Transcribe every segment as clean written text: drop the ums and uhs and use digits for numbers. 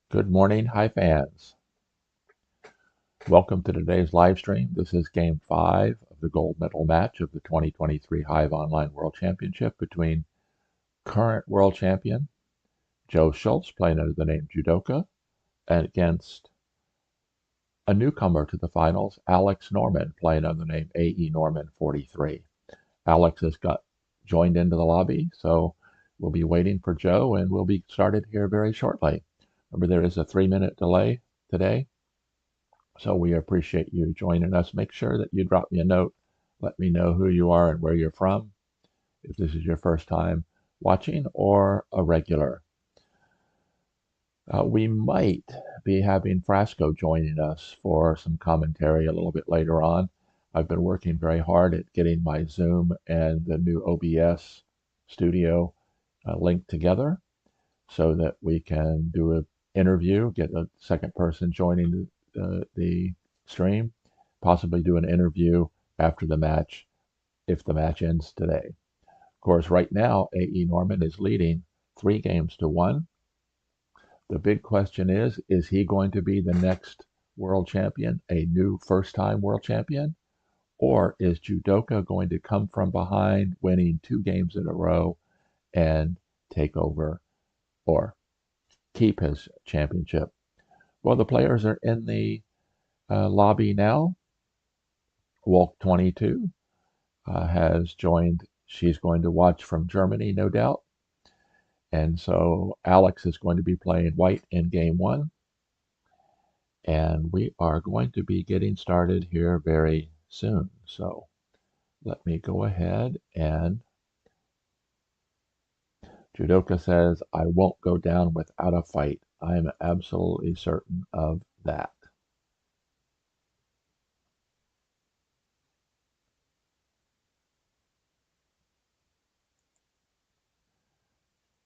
Good morning, Hive fans. Welcome to today's live stream. This is Game 5 of the gold medal match of the 2023 Hive Online World Championship between current world champion Joe Schultz, playing under the name Jewdoka, and against a newcomer to the finals, Alex Norman, playing under the name Aenorman43. Alex has got joined into the lobby, so we'll be waiting for Joe, and we'll be started here very shortly. Remember, there is a 3-minute delay today. So we appreciate you joining us. Make sure that you drop me a note. Let me know who you are and where you're from, if this is your first time watching or a regular. We might be having Frasco joining us for some commentary a little bit later on. I've been working very hard at getting my Zoom and the new OBS studio linked together so that we can do an interview, get a second person joining the stream, possibly do an interview after the match if the match ends today. Of course, right now, A.E. Norman is leading 3-1. The big question is he going to be the next world champion, a new first-time world champion? Or is Jewdoka going to come from behind, winning 2 games in a row and take over or keep his championship? Well, the players are in the lobby now. Wolk22 has joined. She's going to watch from Germany, no doubt. And so Alex is going to be playing white in game 1. And we are going to be getting started here very soon. So let me go ahead and Jewdoka says, I won't go down without a fight. I am absolutely certain of that.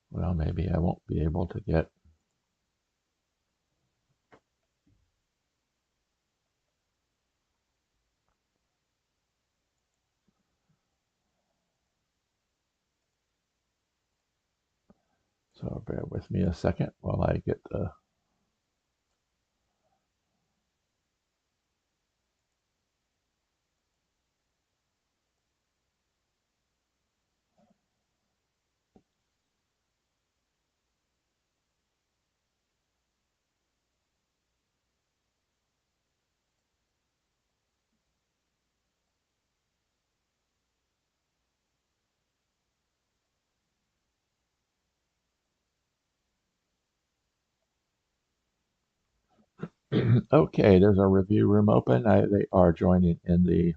Well, maybe I won't be able to get. So bear with me a second while I get the. Okay, there's a review room open. They are joining in the.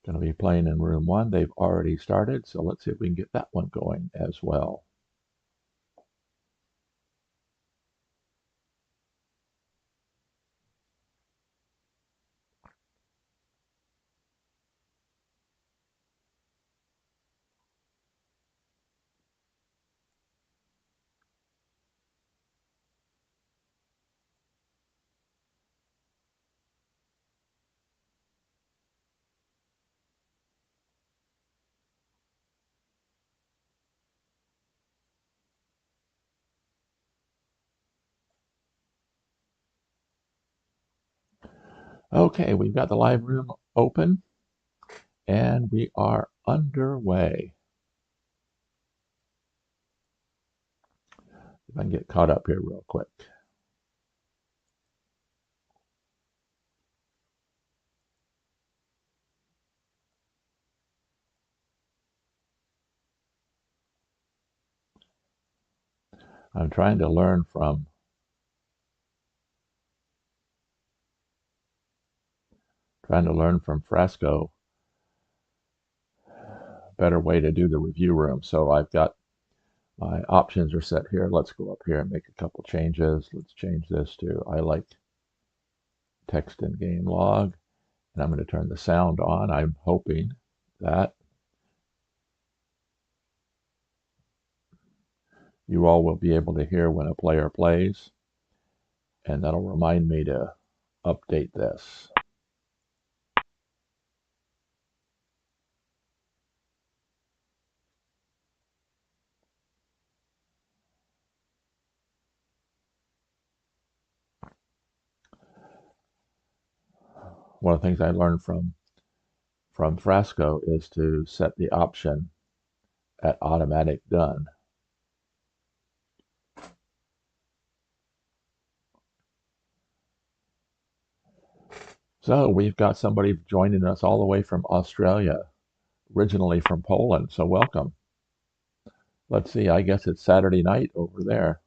Going to be playing in room 1. They've already started, so let's see if we can get that one going as well. Okay, we've got the live room open and we are underway. If I can get caught up here real quick. I'm trying to learn from Frasco a better way to do the review room. So I've got my options are set here. Let's go up here and make a couple changes. Let's change this to I like text in game log. And I'm going to turn the sound on. I'm hoping that you all will be able to hear when a player plays. And that'll remind me to update this. one of the things I learned from Frasco is to set the option at automatic done. So we've got somebody joining us all the way from Australia, originally from Poland. So welcome. Let's see, I guess it's Saturday night over there.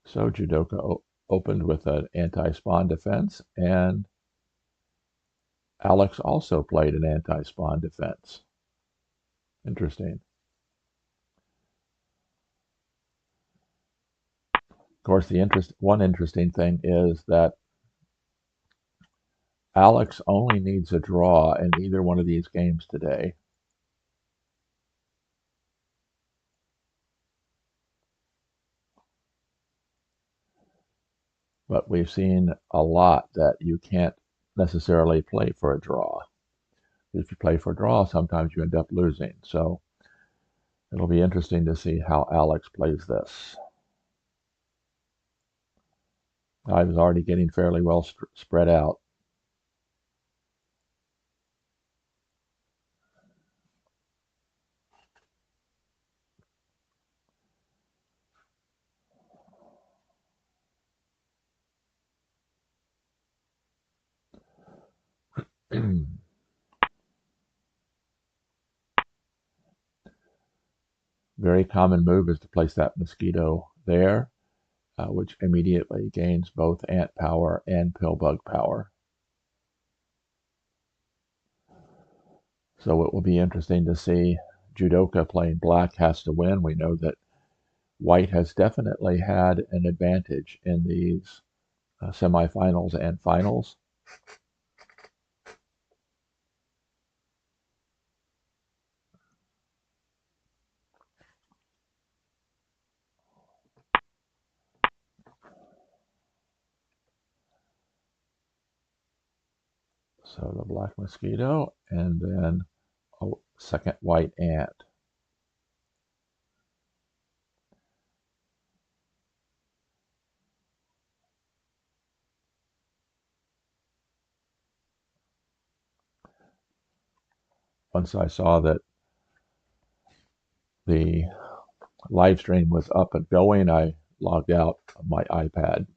So Jewdoka opened with an anti-spawn defense, and Alex also played an anti-spawn defense. Interesting. Of course, one interesting thing is that Alex only needs a draw in either one of these games today. But we've seen a lot that you can't necessarily play for a draw. If you play for a draw, sometimes you end up losing. So it'll be interesting to see how Alex plays this. I was already getting fairly well spread out. Very common move is to place that mosquito there, which immediately gains both ant power and pillbug power. So it will be interesting to see. Jewdoka playing black has to win. We know that white has definitely had an advantage in these semifinals and finals. So the black mosquito and then a second white ant. Once I saw that the live stream was up and going, I logged out of my iPad.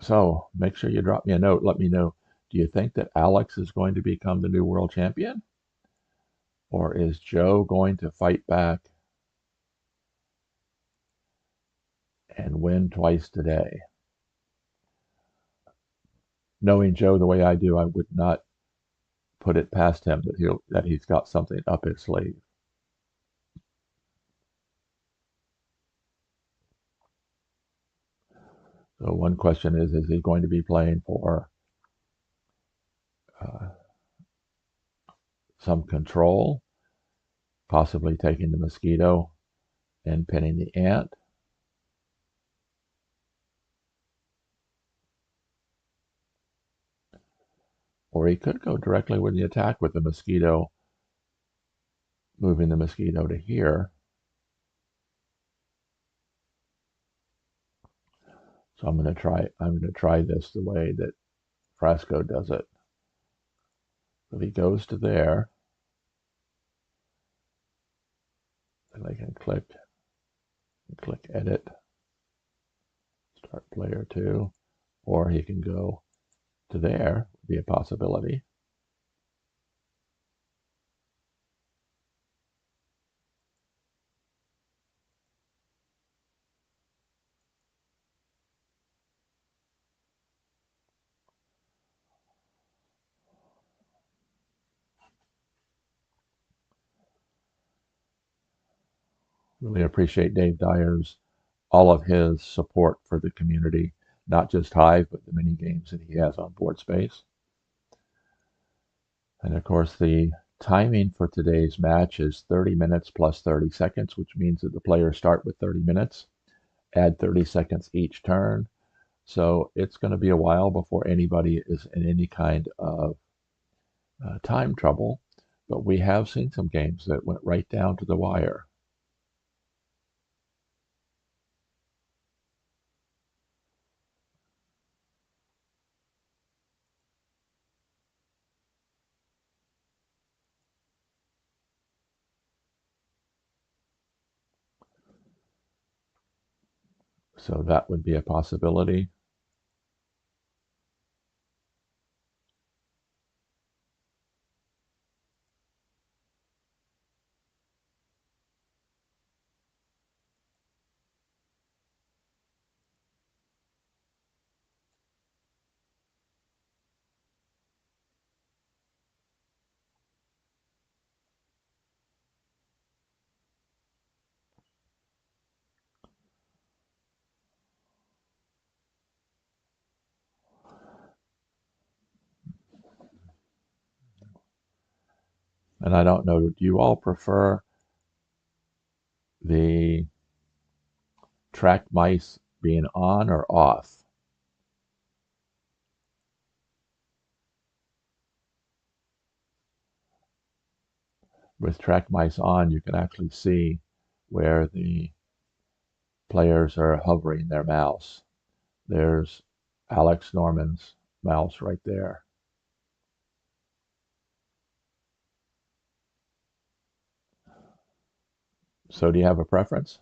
So make sure you drop me a note. Let me know, do you think that Alex is going to become the new world champion? Or is Joe going to fight back and win twice today? Knowing Joe the way I do, I would not put it past him that he's got something up his sleeve. So one question is he going to be playing for some control, possibly taking the mosquito and pinning the ant? Or he could go directly with the attack with the mosquito, moving the mosquito to here. So I'm going to try this the way that Frasco does it. So he goes to there, and I can click edit, start player 2, or he can go to there, would be a possibility. Really appreciate Dave Dyer's, all of his support for the community, not just Hive, but the many games that he has on board space. And of course, the timing for today's match is 30 minutes plus 30 seconds, which means that the players start with 30 minutes, add 30 seconds each turn. So it's going to be a while before anybody is in any kind of time trouble. But we have seen some games that went right down to the wire. So that would be a possibility. And I don't know, do you all prefer the track mice being on or off? With track mice on, you can actually see where the players are hovering their mouse. There's Alex Norman's mouse right there. So do you have a preference?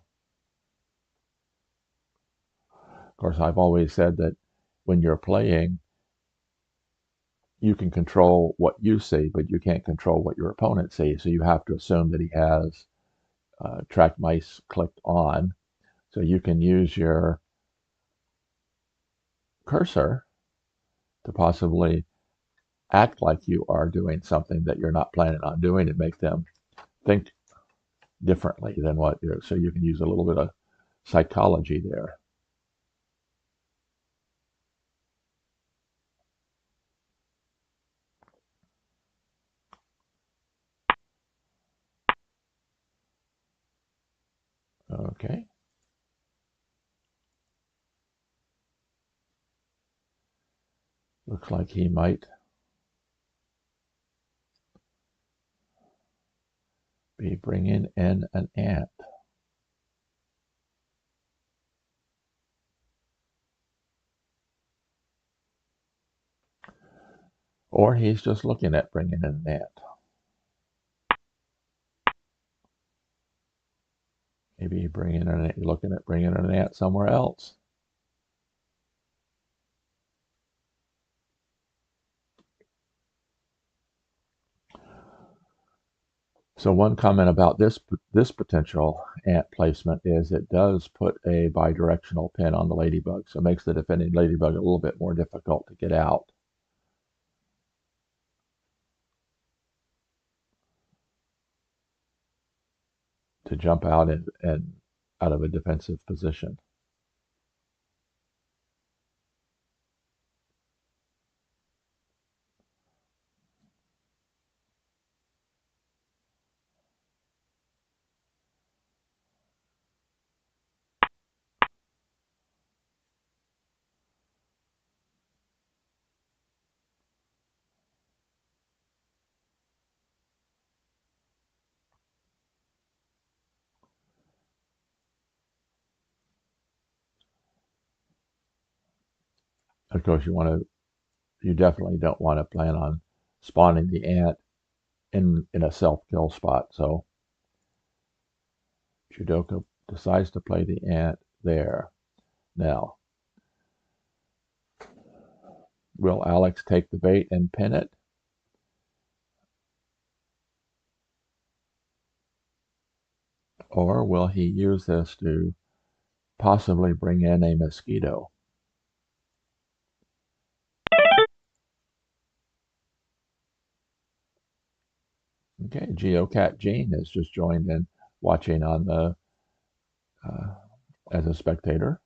Of course, I've always said that when you're playing, you can control what you see, but you can't control what your opponent sees. So you have to assume that he has track mice clicked on. So you can use your cursor to possibly act like you are doing something that you're not planning on doing and make them think differently than what you're. So you can use a little bit of psychology there. Okay. Looks like he might be bringing in an ant. Or he's just looking at bringing in an ant. Maybe looking at bringing in an ant somewhere else. So one comment about this potential ant placement is it does put a bidirectional pin on the ladybug, so it makes the defending ladybug a little bit more difficult to get out. To jump out and out of a defensive position. Of course, you definitely don't want to plan on spawning the ant in a self-kill spot. So Jewdoka decides to play the ant there. Now, will Alex take the bait and pin it? Or will he use this to possibly bring in a mosquito? Okay, Geocat Jean has just joined in watching on the uh, as a spectator.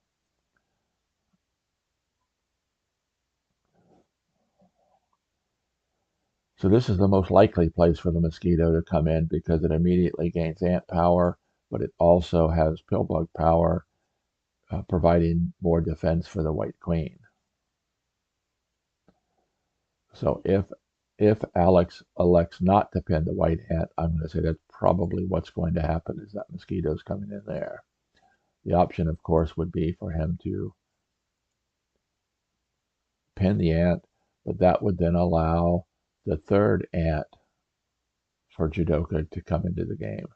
So this is the most likely place for the mosquito to come in because it immediately gains ant power, but it also has pillbug power, providing more defense for the white queen. So if Alex elects not to pin the white ant, I'm going to say that's probably what's going to happen is that mosquito's coming in there. The option, of course, would be for him to pin the ant, but that would then allow the third ant for Jewdoka to come into the game.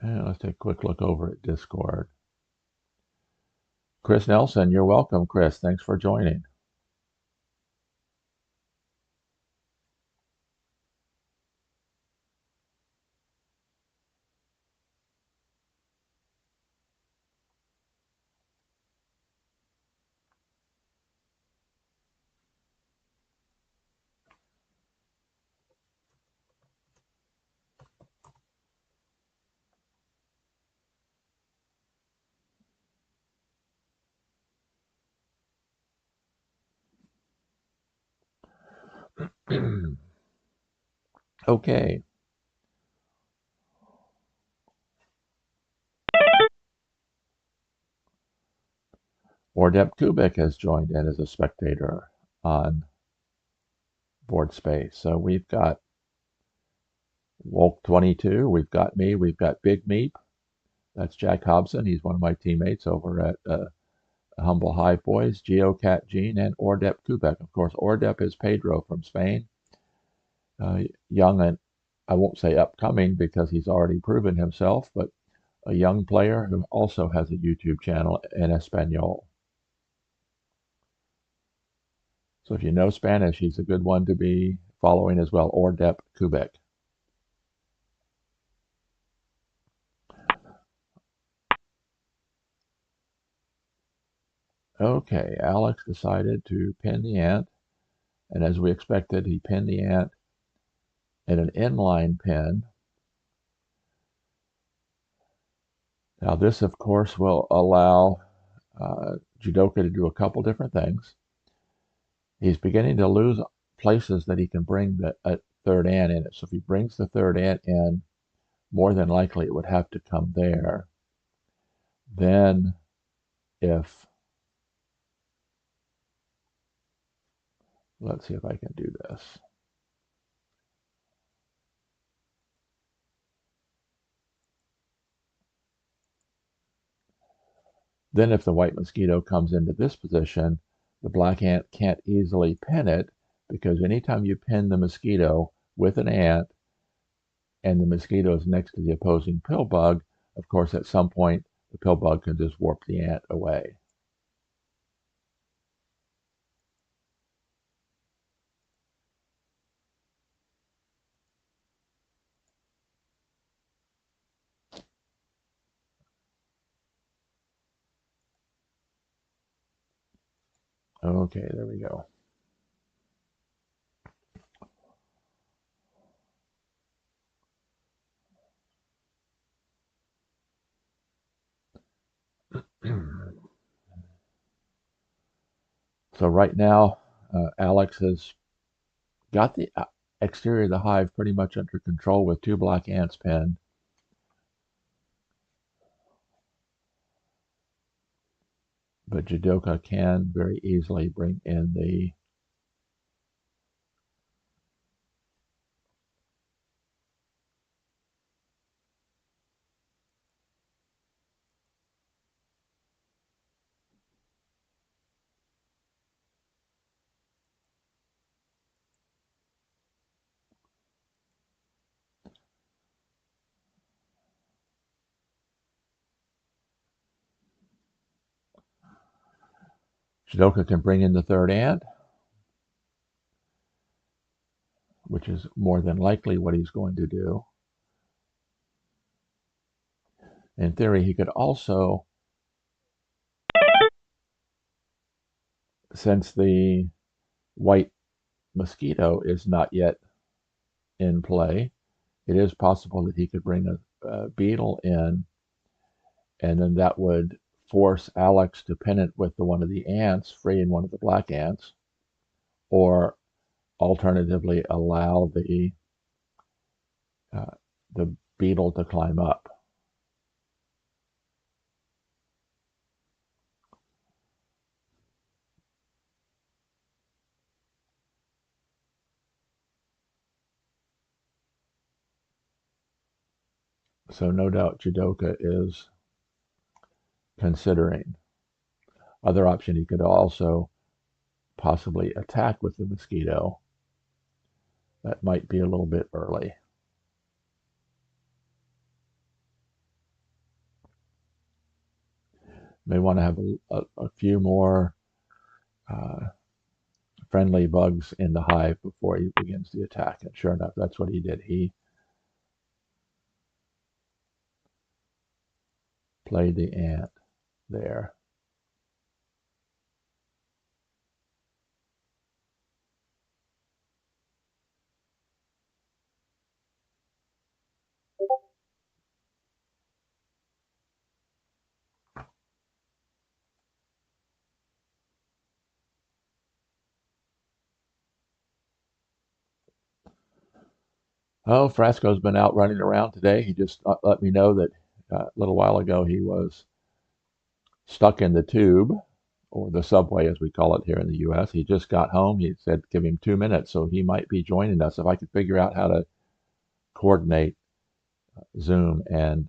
And let's take a quick look over at Discord. Chris Nelson, you're welcome, Chris. Thanks for joining. Okay. Ordep Kubik has joined in as a spectator on Board Space. So we've got Wolk22, we've got me, we've got Big Meep. That's Jack Hobson. He's one of my teammates over at Humble Hive Boys, Geocat Gene, and Ordep Kubek. Of course, Ordep is Pedro from Spain. Young and I won't say upcoming because he's already proven himself, but a young player who also has a YouTube channel in Espanol. So if you know Spanish, he's a good one to be following as well, Ordep Kubek. Okay, Alex decided to pin the ant, and as we expected, he pinned the ant in an inline pin. Now this, of course, will allow Jewdoka to do a couple different things. He's beginning to lose places that he can bring the third ant in it. So if he brings the third ant in, more than likely it would have to come there. Then if, let's see if I can do this. Then if the white mosquito comes into this position, the black ant can't easily pin it because anytime you pin the mosquito with an ant and the mosquito is next to the opposing pill bug, of course, at some point, the pill bug can just warp the ant away. Okay, there we go. So right now, Alex has got the exterior of the hive pretty much under control with 2 black ants pinned. But Jewdoka can very easily bring in the Jewdoka can bring in the third ant, which is more than likely what he's going to do. In theory, he could also, since the white mosquito is not yet in play, it is possible that he could bring a beetle in, and then that would force Alex to pin it with one of the ants, freeing one of the black ants, or alternatively allow uh, the beetle to climb up. So no doubt Jewdoka is considering. Other option, he could also possibly attack with the mosquito. That might be a little bit early. May want to have a few more uh, friendly bugs in the hive before he begins the attack. And sure enough, that's what he did. He played the ant there. Oh, Frasco's been out running around today. He just let me know that a little while ago he was stuck in the tube, or the subway as we call it here in the US. He just got home. He said give him 2 minutes, so he might be joining us if I could figure out how to coordinate Zoom and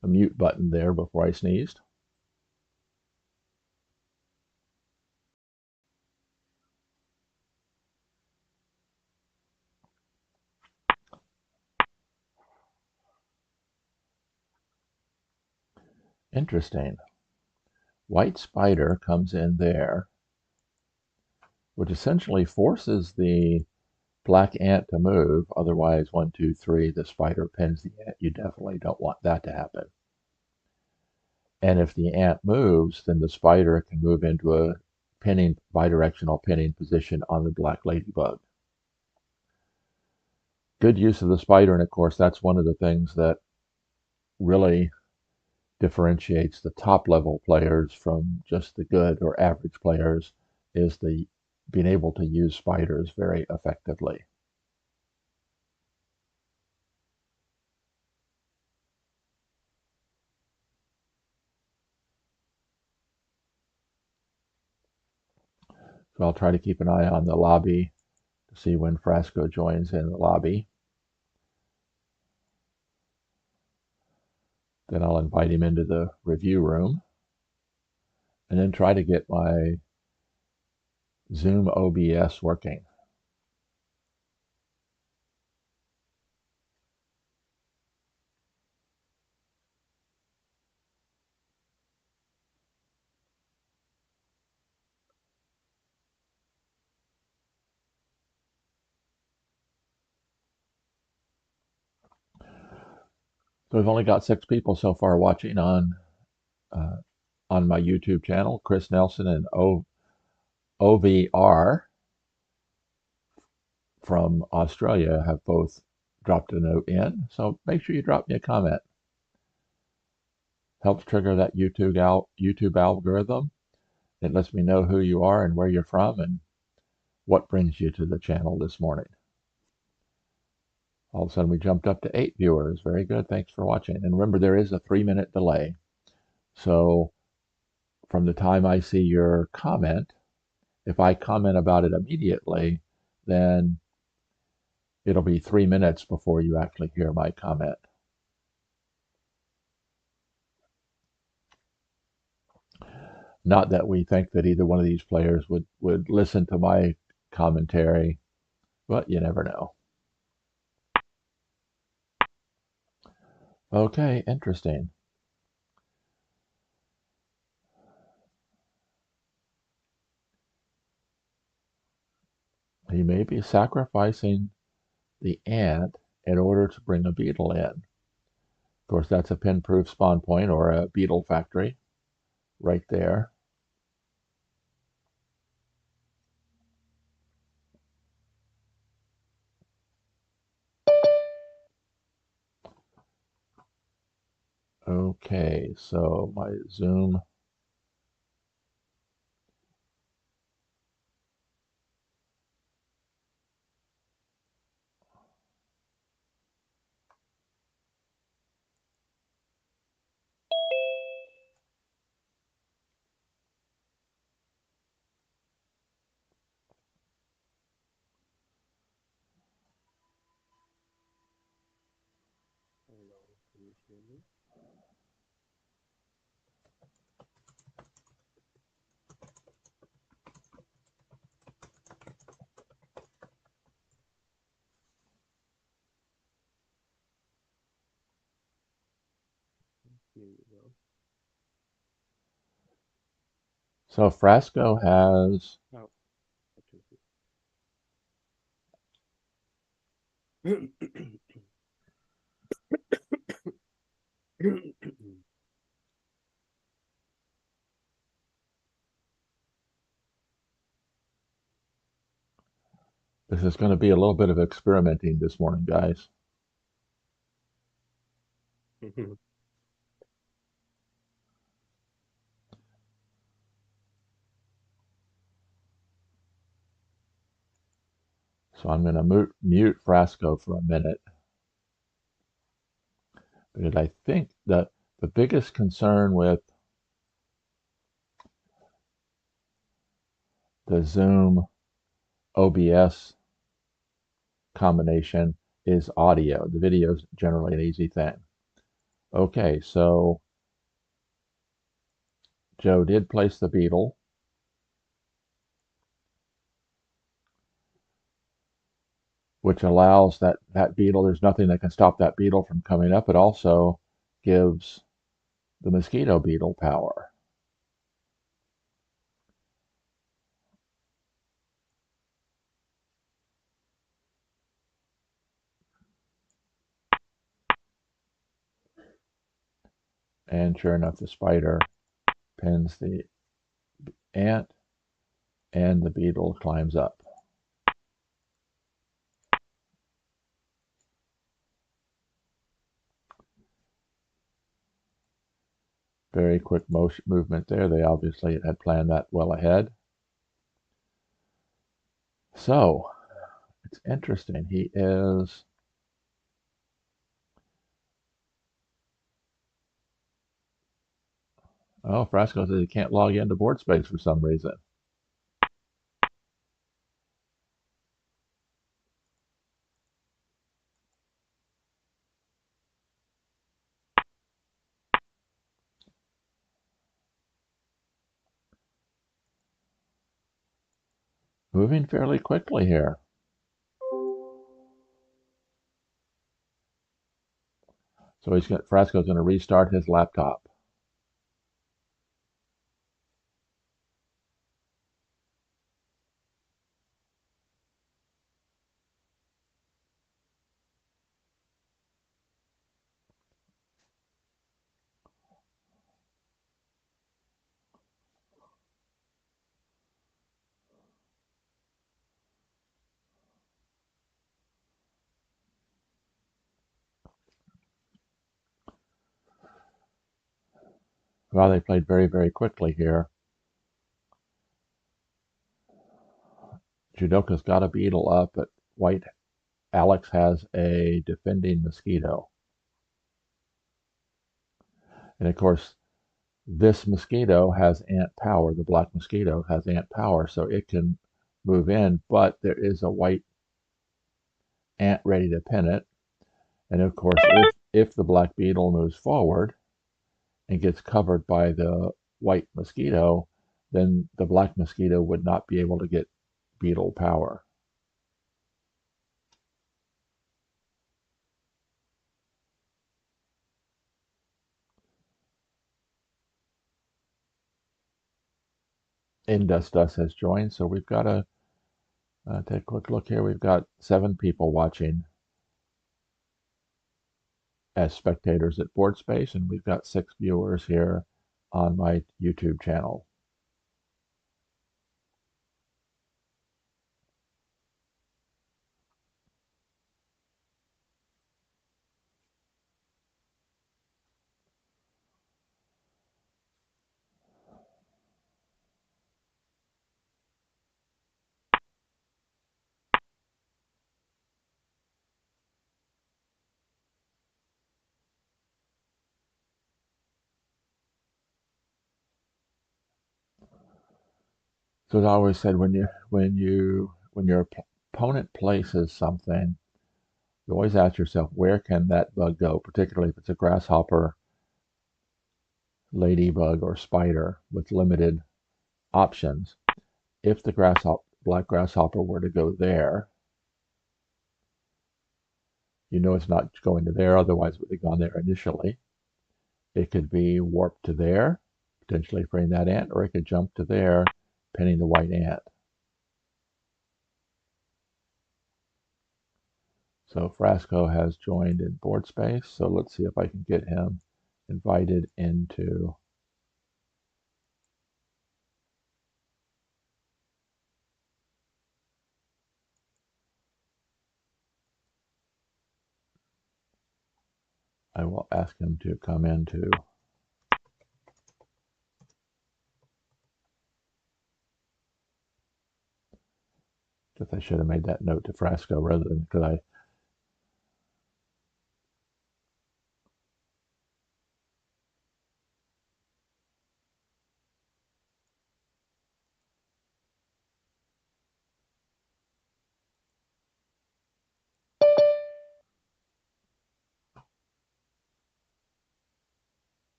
the mute button there before I sneezed. Interesting. White spider comes in there, which essentially forces the black ant to move. Otherwise, 1, 2, 3, the spider pins the ant. You definitely don't want that to happen. And if the ant moves, then the spider can move into a pinning, bidirectional pinning position on the black ladybug. Good use of the spider, and of course, that's one of the things that really differentiates the top level players from just the good or average players is the being able to use spiders very effectively. So I'll try to keep an eye on the lobby to see when Frasco joins in the lobby. Then I'll invite him into the review room and then try to get my Zoom OBS working. So we've only got 6 people so far watching uh, on my YouTube channel. Chris Nelson and OVR from Australia have both dropped a note in. So make sure you drop me a comment. Helps trigger that YouTube algorithm. It lets me know who you are and where you're from and what brings you to the channel this morning. All of a sudden we jumped up to 8 viewers. Very good. Thanks for watching. And remember, there is a 3-minute delay. So from the time I see your comment, if I comment about it immediately, then it'll be 3 minutes before you actually hear my comment. Not that we think that either one of these players would listen to my commentary, but you never know. Okay, interesting. He may be sacrificing the ant in order to bring a beetle in. Of course, that's a pin-proof spawn point or a beetle factory right there. Okay, so my Zoom. There you So Frasco has, go. Oh, okay. this is going to be a little bit of experimenting this morning, guys. So I'm going to mute Frasco for a minute because I think that the biggest concern with the Zoom OBS combination is audio. The video is generally an easy thing. Okay, so Joe did place the beetle, which allows that beetle, there's nothing that can stop that beetle from coming up. It also gives the mosquito beetle power. And sure enough, the spider pins the ant and the beetle climbs up. Very quick motion movement there. They obviously had planned that well ahead. So it's interesting. He is, oh, Frasco says he can't log into board space for some reason. Moving fairly quickly here. So Frasco's going to restart his laptop. Well, they played very, very quickly here. Jewdoka's got a beetle up, but White Alex has a defending mosquito. And of course, this mosquito has ant power. The black mosquito has ant power, so it can move in, but there is a white ant ready to pin it. And of course, if the black beetle moves forward and gets covered by the white mosquito, then the black mosquito would not be able to get beetle power. Indus has joined, so we've got to take a quick look here. We've got 7 people watching as spectators at Board Space, and we've got 6 viewers here on my YouTube channel. So as I always said, when your opponent places something, you always ask yourself, where can that bug go? Particularly if it's a grasshopper, ladybug, or spider with limited options. If the black grasshopper were to go there, you know it's not going to there, otherwise it would have gone there initially. it could be warped to there, potentially freeing that ant, or it could jump to there, pinning the white ant. So Frasco has joined in board space. So let's see if I can get him invited into. I will ask him to come into. Guess I should have made that note to Frasco rather than because I.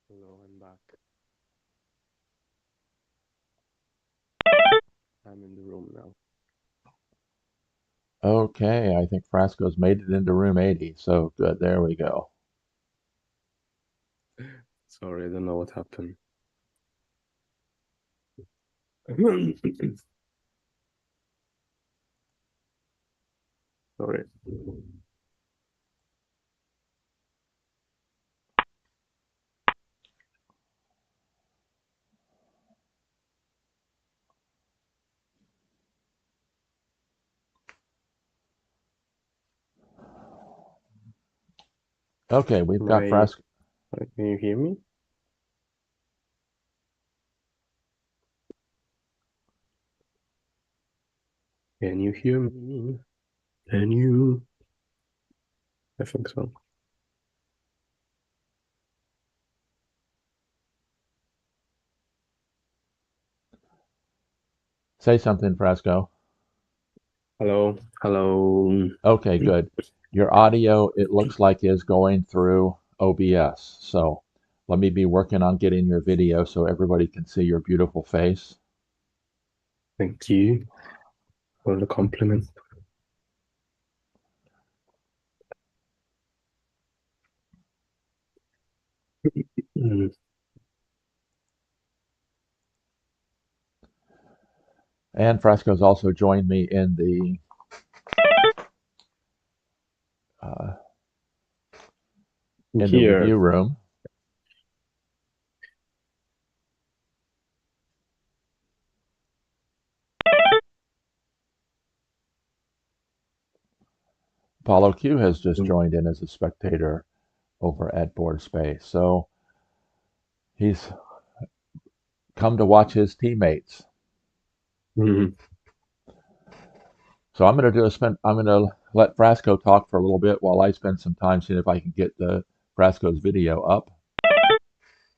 Hello, I'm back. I'm in the room now. Okay, I think Frasco's made it into room 80. So good, there we go. Sorry, I don't know what happened. Sorry. Okay, we've got Frasco. Can you hear me? Can you hear me? Can you? I think so. Say something, Frasco. Hello, hello. Okay, good. Your audio, it looks like, is going through OBS. So let me be working on getting your video so everybody can see your beautiful face. Thank you for the compliment. And Frasco's also joined me in the uh, Here. review room. Apollo Q has just joined in as a spectator over at Board Space. So he's come to watch his teammates. Mhm. So I'm going to do a spend. I'm going to let Frasco talk for a little bit while I spend some time seeing if I can get the Frasco's video up.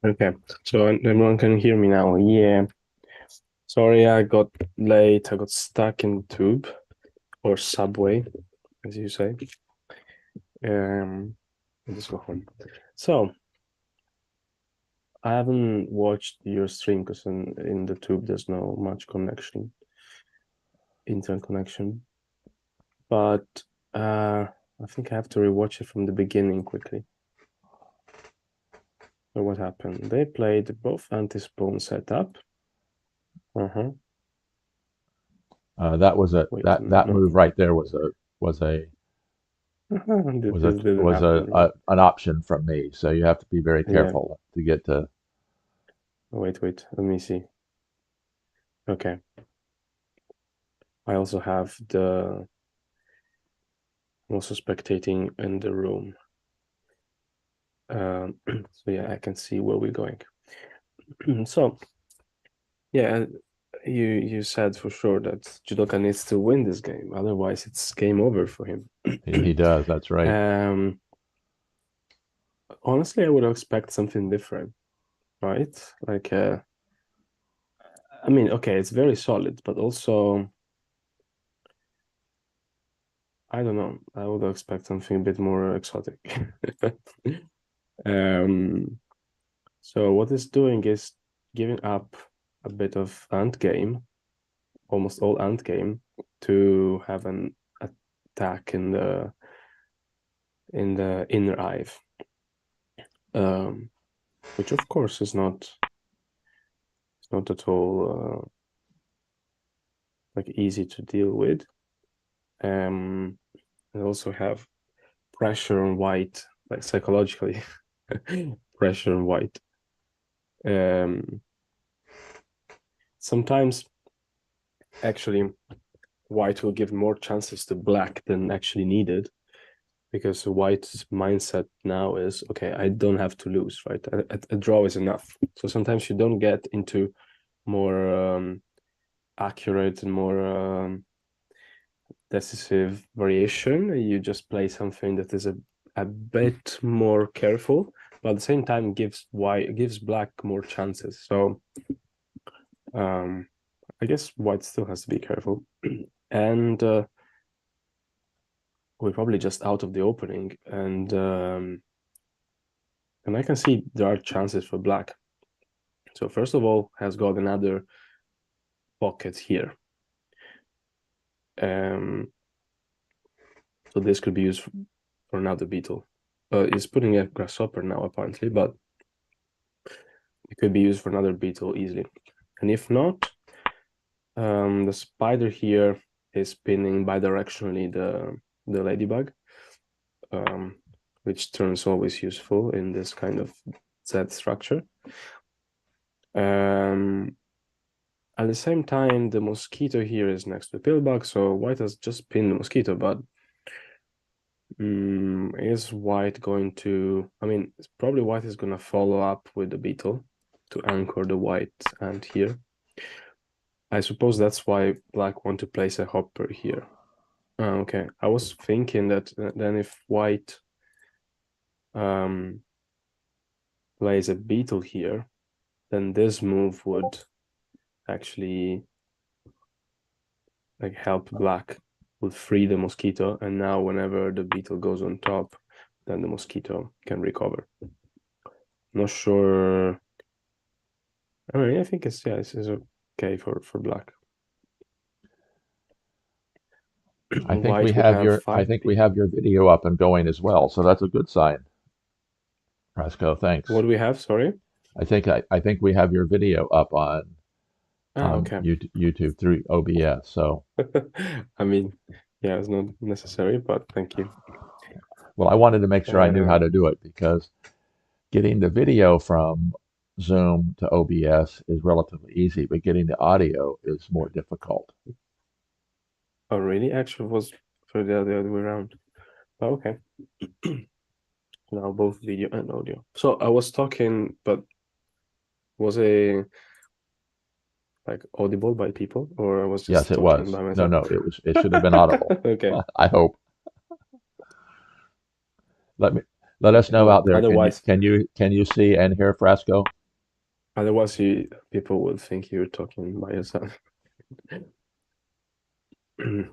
Okay, so everyone can hear me now. Yeah. Sorry, I got late. I got stuck in the tube or subway, as you say. I'll just go home. So I haven't watched your stream because in the tube there's no much connection, internet connection. But I think I have to rewatch it from the beginning quickly. So what happened? They played both anti-spawn setup. That was a Wait, that no. move right there was a was a This didn't was happen. an option from me. So you have to be very Yeah. careful to get to. Wait. Let me see. Okay. I also have I'm also spectating in the room. So yeah, I can see where we're going. So yeah, you said for sure that Jewdoka needs to win this game, otherwise it's game over for him. He does. That's right. Honestly, I would expect something different, right? Like, I mean, okay, it's very solid, but also, I don't know, I would expect something a bit more exotic. So what it's doing is giving up a bit of ant game, almost all ant game, to have an attack in the inner hive, which of course is not at all like easy to deal with. And also have pressure on white, like psychologically pressure on white. Sometimes actually white will give more chances to black than actually needed, because white's mindset now is, okay, I don't have to lose, right? A draw is enough. So sometimes you don't get into more accurate and more decisive variation. You just play something that is a bit more careful, but at the same time gives black more chances. So I guess white still has to be careful. And we're probably just out of the opening, and I can see there are chances for black. So first of all, has got another pocket here. So this could be used for another beetle. It's putting a grasshopper now apparently, but it could be used for another beetle easily. And if not, the spider here is spinning bidirectionally the ladybug, which turns always useful in this kind of Z structure. At the same time, the mosquito here is next to the pillbug, so white has just pinned the mosquito, but is white going to... I mean, probably white is going to follow up with the beetle to anchor the white ant here. I suppose that's why black want to place a hopper here. Okay, I was thinking that then if white plays a beetle here, then this move would actually like help black, would free the mosquito, and now whenever the beetle goes on top, then the mosquito can recover. Not sure. I mean, I think it's okay for black. White would have I 5. think we have your video up and going as well, so that's a good sign. Fresco, thanks. What do we have? Sorry. I think we have your video up on Okay. YouTube through OBS. So, I mean, yeah, it's not necessary, but thank you. well, I wanted to make sure I knew how Uh, to do it because getting the video from Zoom to OBS is relatively easy, but getting the audio is more difficult. oh, really? Actually, was for the other way around. Oh, okay. Now both video and audio. So I was talking, but was a like audible by people, or I was Yes, just it talking was. by No, myself? no, it should have been audible. Okay. I hope. Let me let us know Well, out there. otherwise, Can you see and hear Fresco? people would think you're talking by yourself.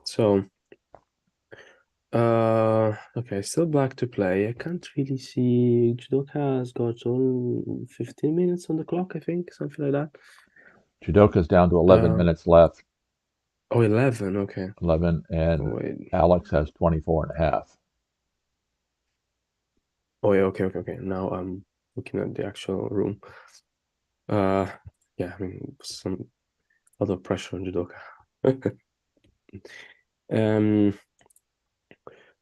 So, okay, still black to play. I can't really see. Jewdoka has got all 15 minutes on the clock, I think, something like that. Jewdoka's down to 11 Uh, minutes left. oh, 11. Okay. 11, Oh, and wait. Alex has 24 and a half. Oh, yeah. Okay. Okay. Okay. Now I'm looking at the actual room. Uh, yeah. I mean, some other pressure on Jewdoka. Um.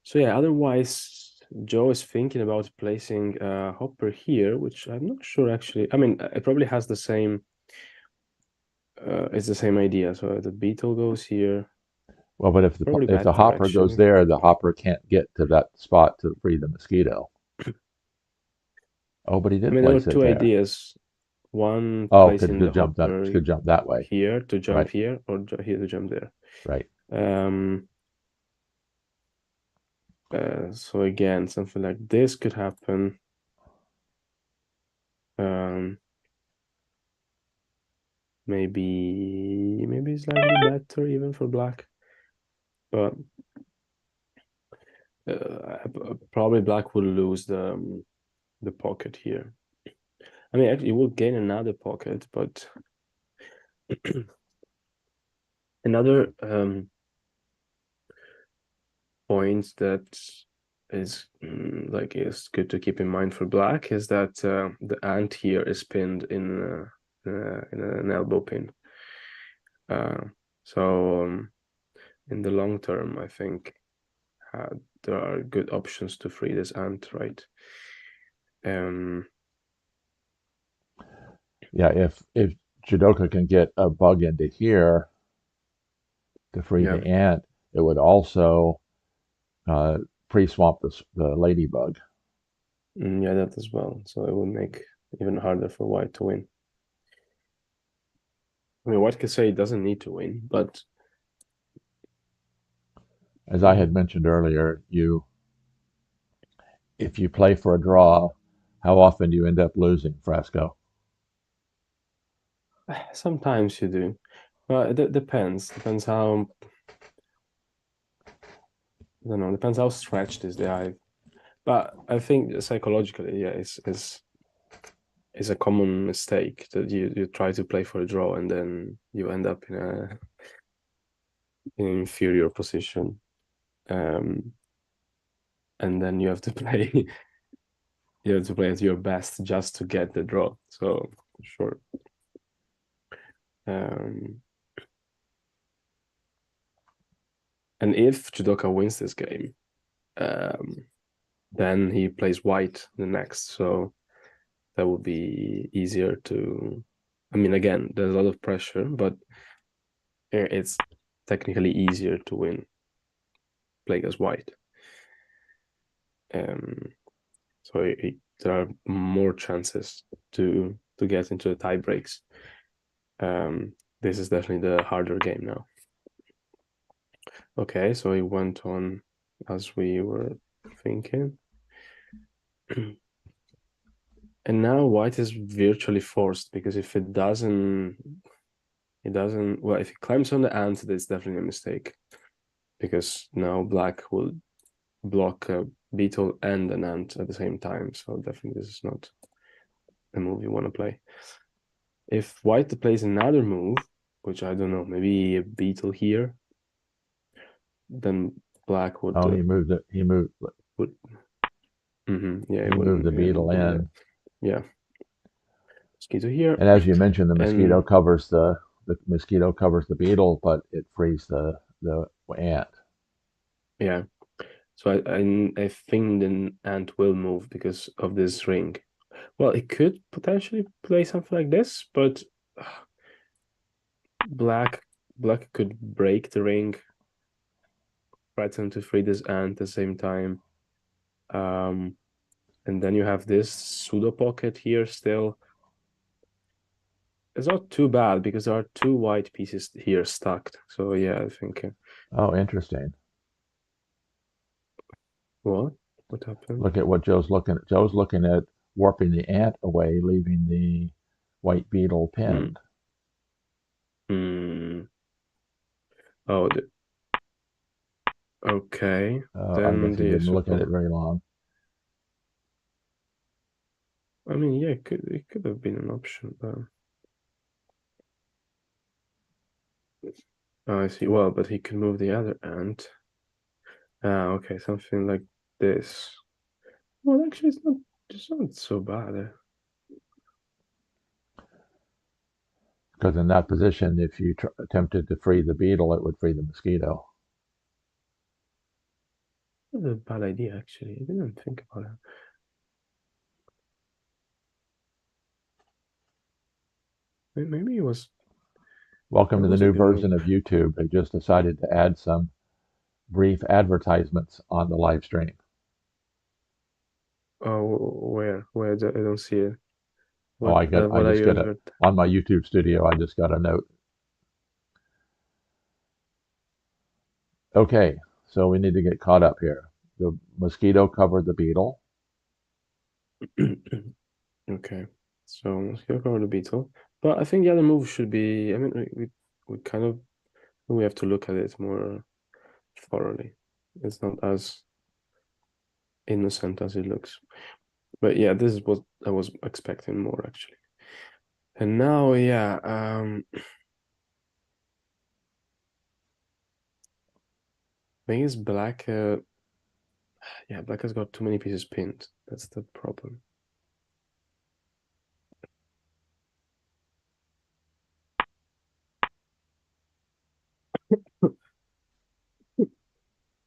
So yeah. Otherwise, Joe is thinking about placing a hopper here, which I'm not sure actually. I mean, it probably has the same. It's the same idea. So the beetle goes here, Well, but probably if the bad hopper goes direction. there, the hopper can't get to that spot to free the mosquito. Oh, but he I did mean, there were place it two there. ideas. One, Oh, placing the hopper could jump that way. here to jump Right, here, or here to jump there. right. Um, so again, something like this could happen. Um, maybe slightly better even for black, but probably black will lose the pocket here. I mean, actually, you will gain another pocket, but another point that is like is good to keep in mind for black is that the ant here is pinned in an elbow pin. Uh, so in the long term, I think there are good options to free this ant, right? Um, Yeah, if Jewdoka can get a bug into here to free yeah, the ant, it would also uh, pre-swamp the ladybug. yeah, that as well. So it will make even harder for white to win. I mean, white could say it doesn't need to win, but As I had mentioned earlier, you if you play for a draw, how often do you end up losing, Frasco? sometimes you do. Well, it depends. Depends how, I don't know, depends how stretched is the hive. But I think psychologically, yeah, it's a common mistake that you try to play for a draw and then you end up in an inferior position. Um, and then you have to play you have to play at your best just to get the draw. So sure. Um, and if Jewdoka wins this game, um, then he plays white the next. So that would be easier to. I mean, again, there's a lot of pressure, but it's technically easier to win playing as white. Um, so there are more chances to get into the tie breaks. This is definitely the harder game now. Okay, so he went on as we were thinking. And now white is virtually forced because if it doesn't, well, if it climbs on the ant, that's definitely a mistake because now black will block a beetle and an ant at the same time. So definitely this is not a move you want to play. If white plays another move, which I don't know, maybe a beetle here, then black Oh, he moved it. would yeah, He moved the it beetle wouldn't win that. in, Yeah, mosquito here, and as you mentioned, and the mosquito covers the beetle, but it frees the ant. yeah. So I think the ant will move because of this ring. Well, it could potentially play something like this, but uh, black black could break the ring, threaten to free this ant at the same time. Um, and then you have this pseudo pocket here still. It's not too bad because there are two white pieces here stuck. So yeah, I think Oh, interesting. what? What happened? Look at what Joe's looking at. Joe's looking at warping the ant away, leaving the white beetle Hmm. pinned. Hmm. Oh, okay. I Then guess he didn't this would look at it probably. very long. I mean, yeah, it could have been an option. Oh, I see. Well, but he can move the other ant. Ah, okay, something like this. Well, actually, it's not so bad. Because in that position, if you attempted to free the beetle, it would free the mosquito. Not a bad idea, actually. I didn't think about it. Maybe Welcome it to the was a new good move. version of YouTube. They just decided to add some brief advertisements on the live stream. Oh, where I don't see it. Oh, I What are just you got a advert? on my YouTube studio. I just got a note. Okay, so we need to get caught up here. The mosquito covered the beetle. Okay, so let's go cover the beetle. But I think the other move should be. I mean, we kind of we have to look at it more thoroughly. It's not as innocent as it looks. But yeah, this is what I was expecting more actually. And now, yeah, I think it's black. Yeah, black has got too many pieces pinned. That's the problem.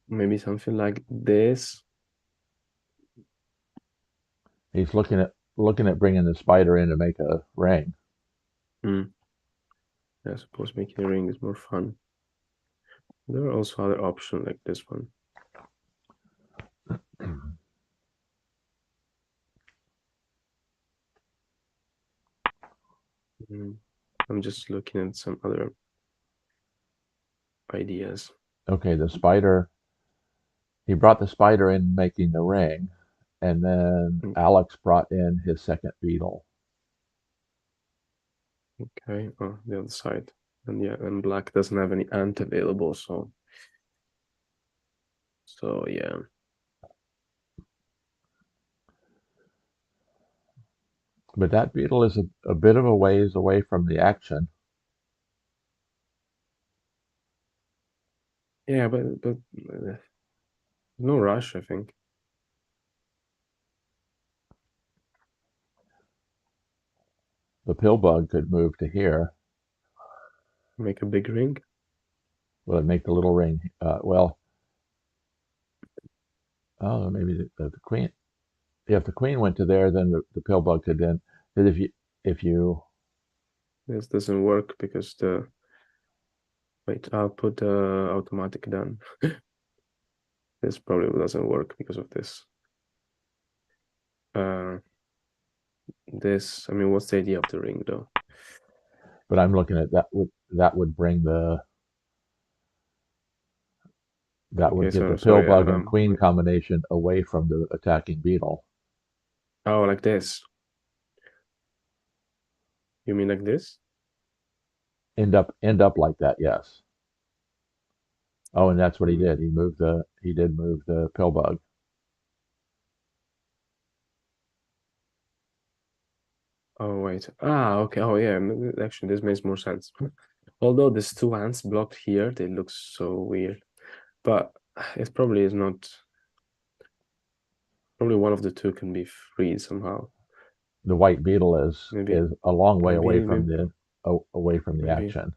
Maybe something like this. He's looking at bringing the spider in to make a ring. Hmm. I suppose making a ring is more fun. There are also other options like this one. Hmm. I'm just looking at some other ideas. Okay, the spider. He brought the spider in making the ring, and then Mm, Alex brought in his second beetle. okay, oh, the other side. And yeah, and black doesn't have any ant available, so yeah. But that beetle is a bit of a ways away from the action. Yeah, but no rush, I think. The pill bug could move to here. Make a big ring. Will it make the little ring? Well, oh, maybe the queen. If the queen went to there, then the pill bug could then. Because if you This doesn't work because the wait, I'll put automatic done. This probably doesn't work because of this. Uh, this, I mean, what's the idea of the ring though? but I'm looking at that would bring the that Okay, would get the so pill sorry, bug and queen combination away from the attacking beetle. oh, like this. You mean like this? End up like that, yes. Oh, and that's what he Hmm. did. He did move the pill bug. Oh, wait. Ah, okay. Oh, yeah. Actually, this makes more sense. Although there's two ants blocked here, they look so weird. But it probably is not. Probably one of the two can be freed somehow. The white beetle is Maybe, is a long way away maybe, from maybe, the maybe, action.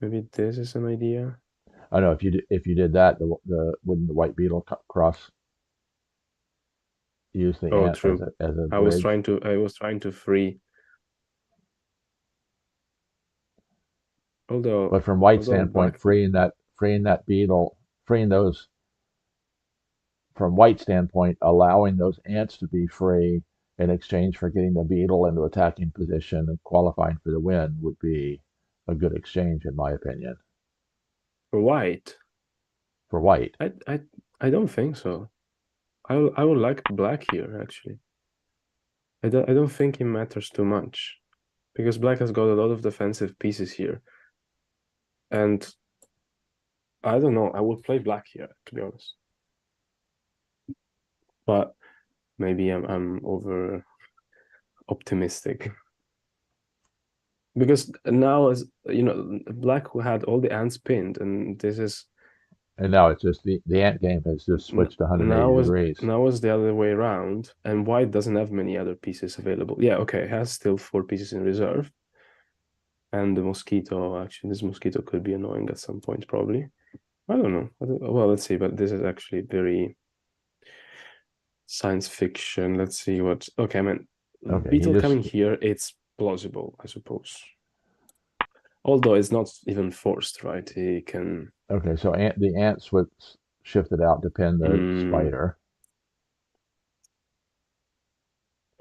maybe this is an idea. I know if you did that, the wouldn't the white beetle cross use the Oh, ant as true. a I was bridge? trying to. I was trying to free. But from white Although standpoint, black. freeing that beetle, freeing those from white standpoint, allowing those ants to be free in exchange for getting the beetle into attacking position and qualifying for the win would be a good exchange, in my opinion, For white, for white. I, I, I don't think so. I would like black here actually. I don't think it matters too much because black has got a lot of defensive pieces here, and I don't know. I would play black here to be honest, but maybe I'm over optimistic because now as you know, black had all the ants pinned, and this is And now it's just the ant game has just switched 180 now is degrees. now is the other way around, and white doesn't have many other pieces available. Yeah, okay, it has still four pieces in reserve. And the mosquito, actually, this mosquito could be annoying at some point, probably. I don't know. Well, let's see, but this is actually very science fiction. Let's see what. Okay, I mean, Okay, he beetle just coming here, it's plausible, I suppose. Although it's not even forced, right? He can. okay. So the ant shifted out to pin the Mm, spider.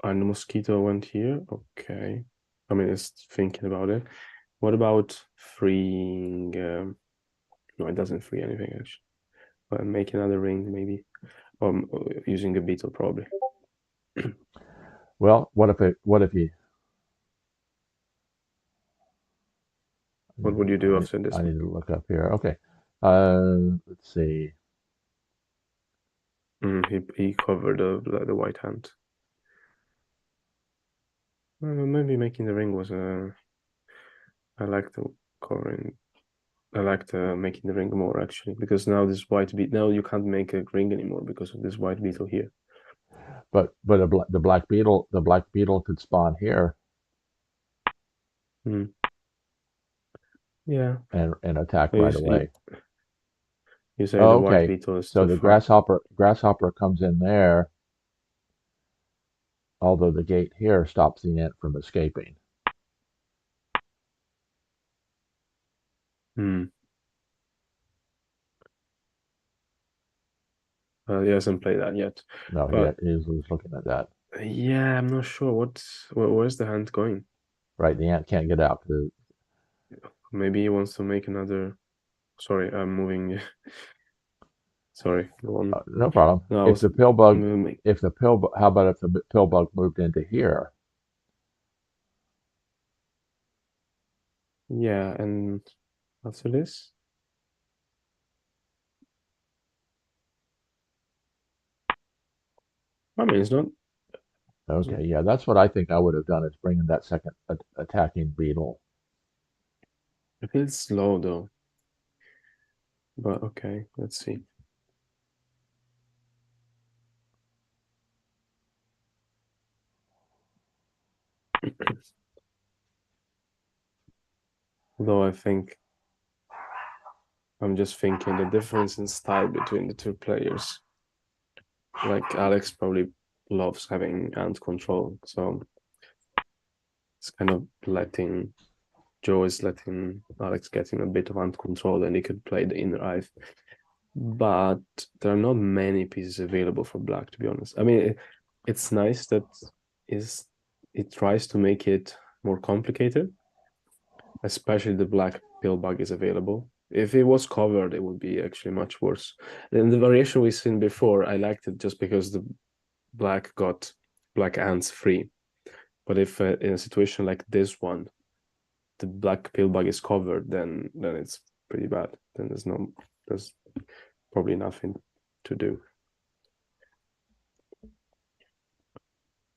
and the mosquito went here. Okay. I mean, it's thinking about it. What about freeing? No, it doesn't free anything, actually. But make another ring, maybe. Using a beetle, probably. Well, what if he? What would you do I need, after this I one? need to look up here. Okay, let's see. He covered the white hand. Maybe making the ring was I like the covering. I liked making the ring more actually because now this white beetle. Now you can't make a ring anymore because of this white beetle here. But the black beetle could spawn here Hmm. Yeah. and attack You, right s- you away. you say the Oh, white okay. beetle is So too the far. grasshopper comes in there, although the gate here stops the ant from escaping. Hmm. He hasn't played that yet, No, but he's looking at that. yeah, I'm not sure where's the hand going. Right, the ant can't get out. Maybe he wants to make another. Sorry, I'm moving. Sorry, go on. No problem. No, I If was the pill bug, moving. if the pill, how about if the pill bug moved into here? Yeah, and after this, I mean, it's not. Okay, yeah, that's what I think I would have done is bring in that second attacking beetle. It feels slow though. But okay, let's see. Though I think I'm just thinking the difference in style between the two players. Like Alex probably loves having ant control, so it's kind of letting Joe is letting Alex get him a bit of ant control, and he could play the inner Hive. But there are not many pieces available for black, to be honest. I mean, it's nice that is it tries to make it more complicated, especially the black pill bug is available. If it was covered, it would be actually much worse. And the variation we've seen before, I liked it just because the black got black ants free. But if in a situation like this one, the black pill bug is covered, then it's pretty bad. Then there's probably nothing to do.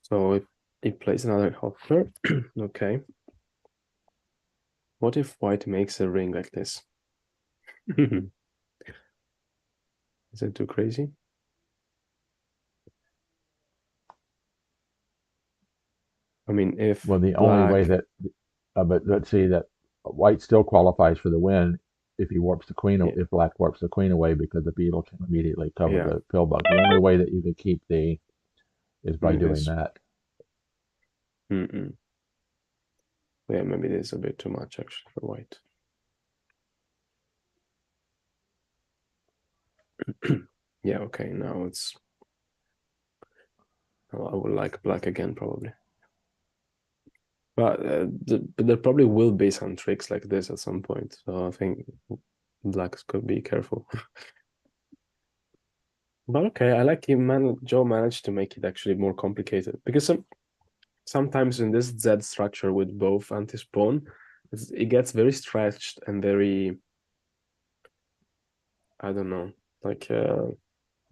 So it plays another hopper. Okay. What if white makes a ring like this? Is it too crazy? I mean, if Well, the only way black, that, but let's see that white still qualifies for the win if he warps the queen, yeah, if black warps the queen away because the beetle can immediately cover yeah, the pill bug. The only way that you can keep the is by doing this, that. mm-mm. Yeah, maybe it is a bit too much actually for white. Yeah, okay, now it's, oh, I would like black again probably. But there probably will be some tricks like this at some point. So I think blacks could be careful. But okay, I like Joe managed to make it actually more complicated because sometimes in this Z structure with both anti-spawn, it gets very stretched and very, I don't know, like not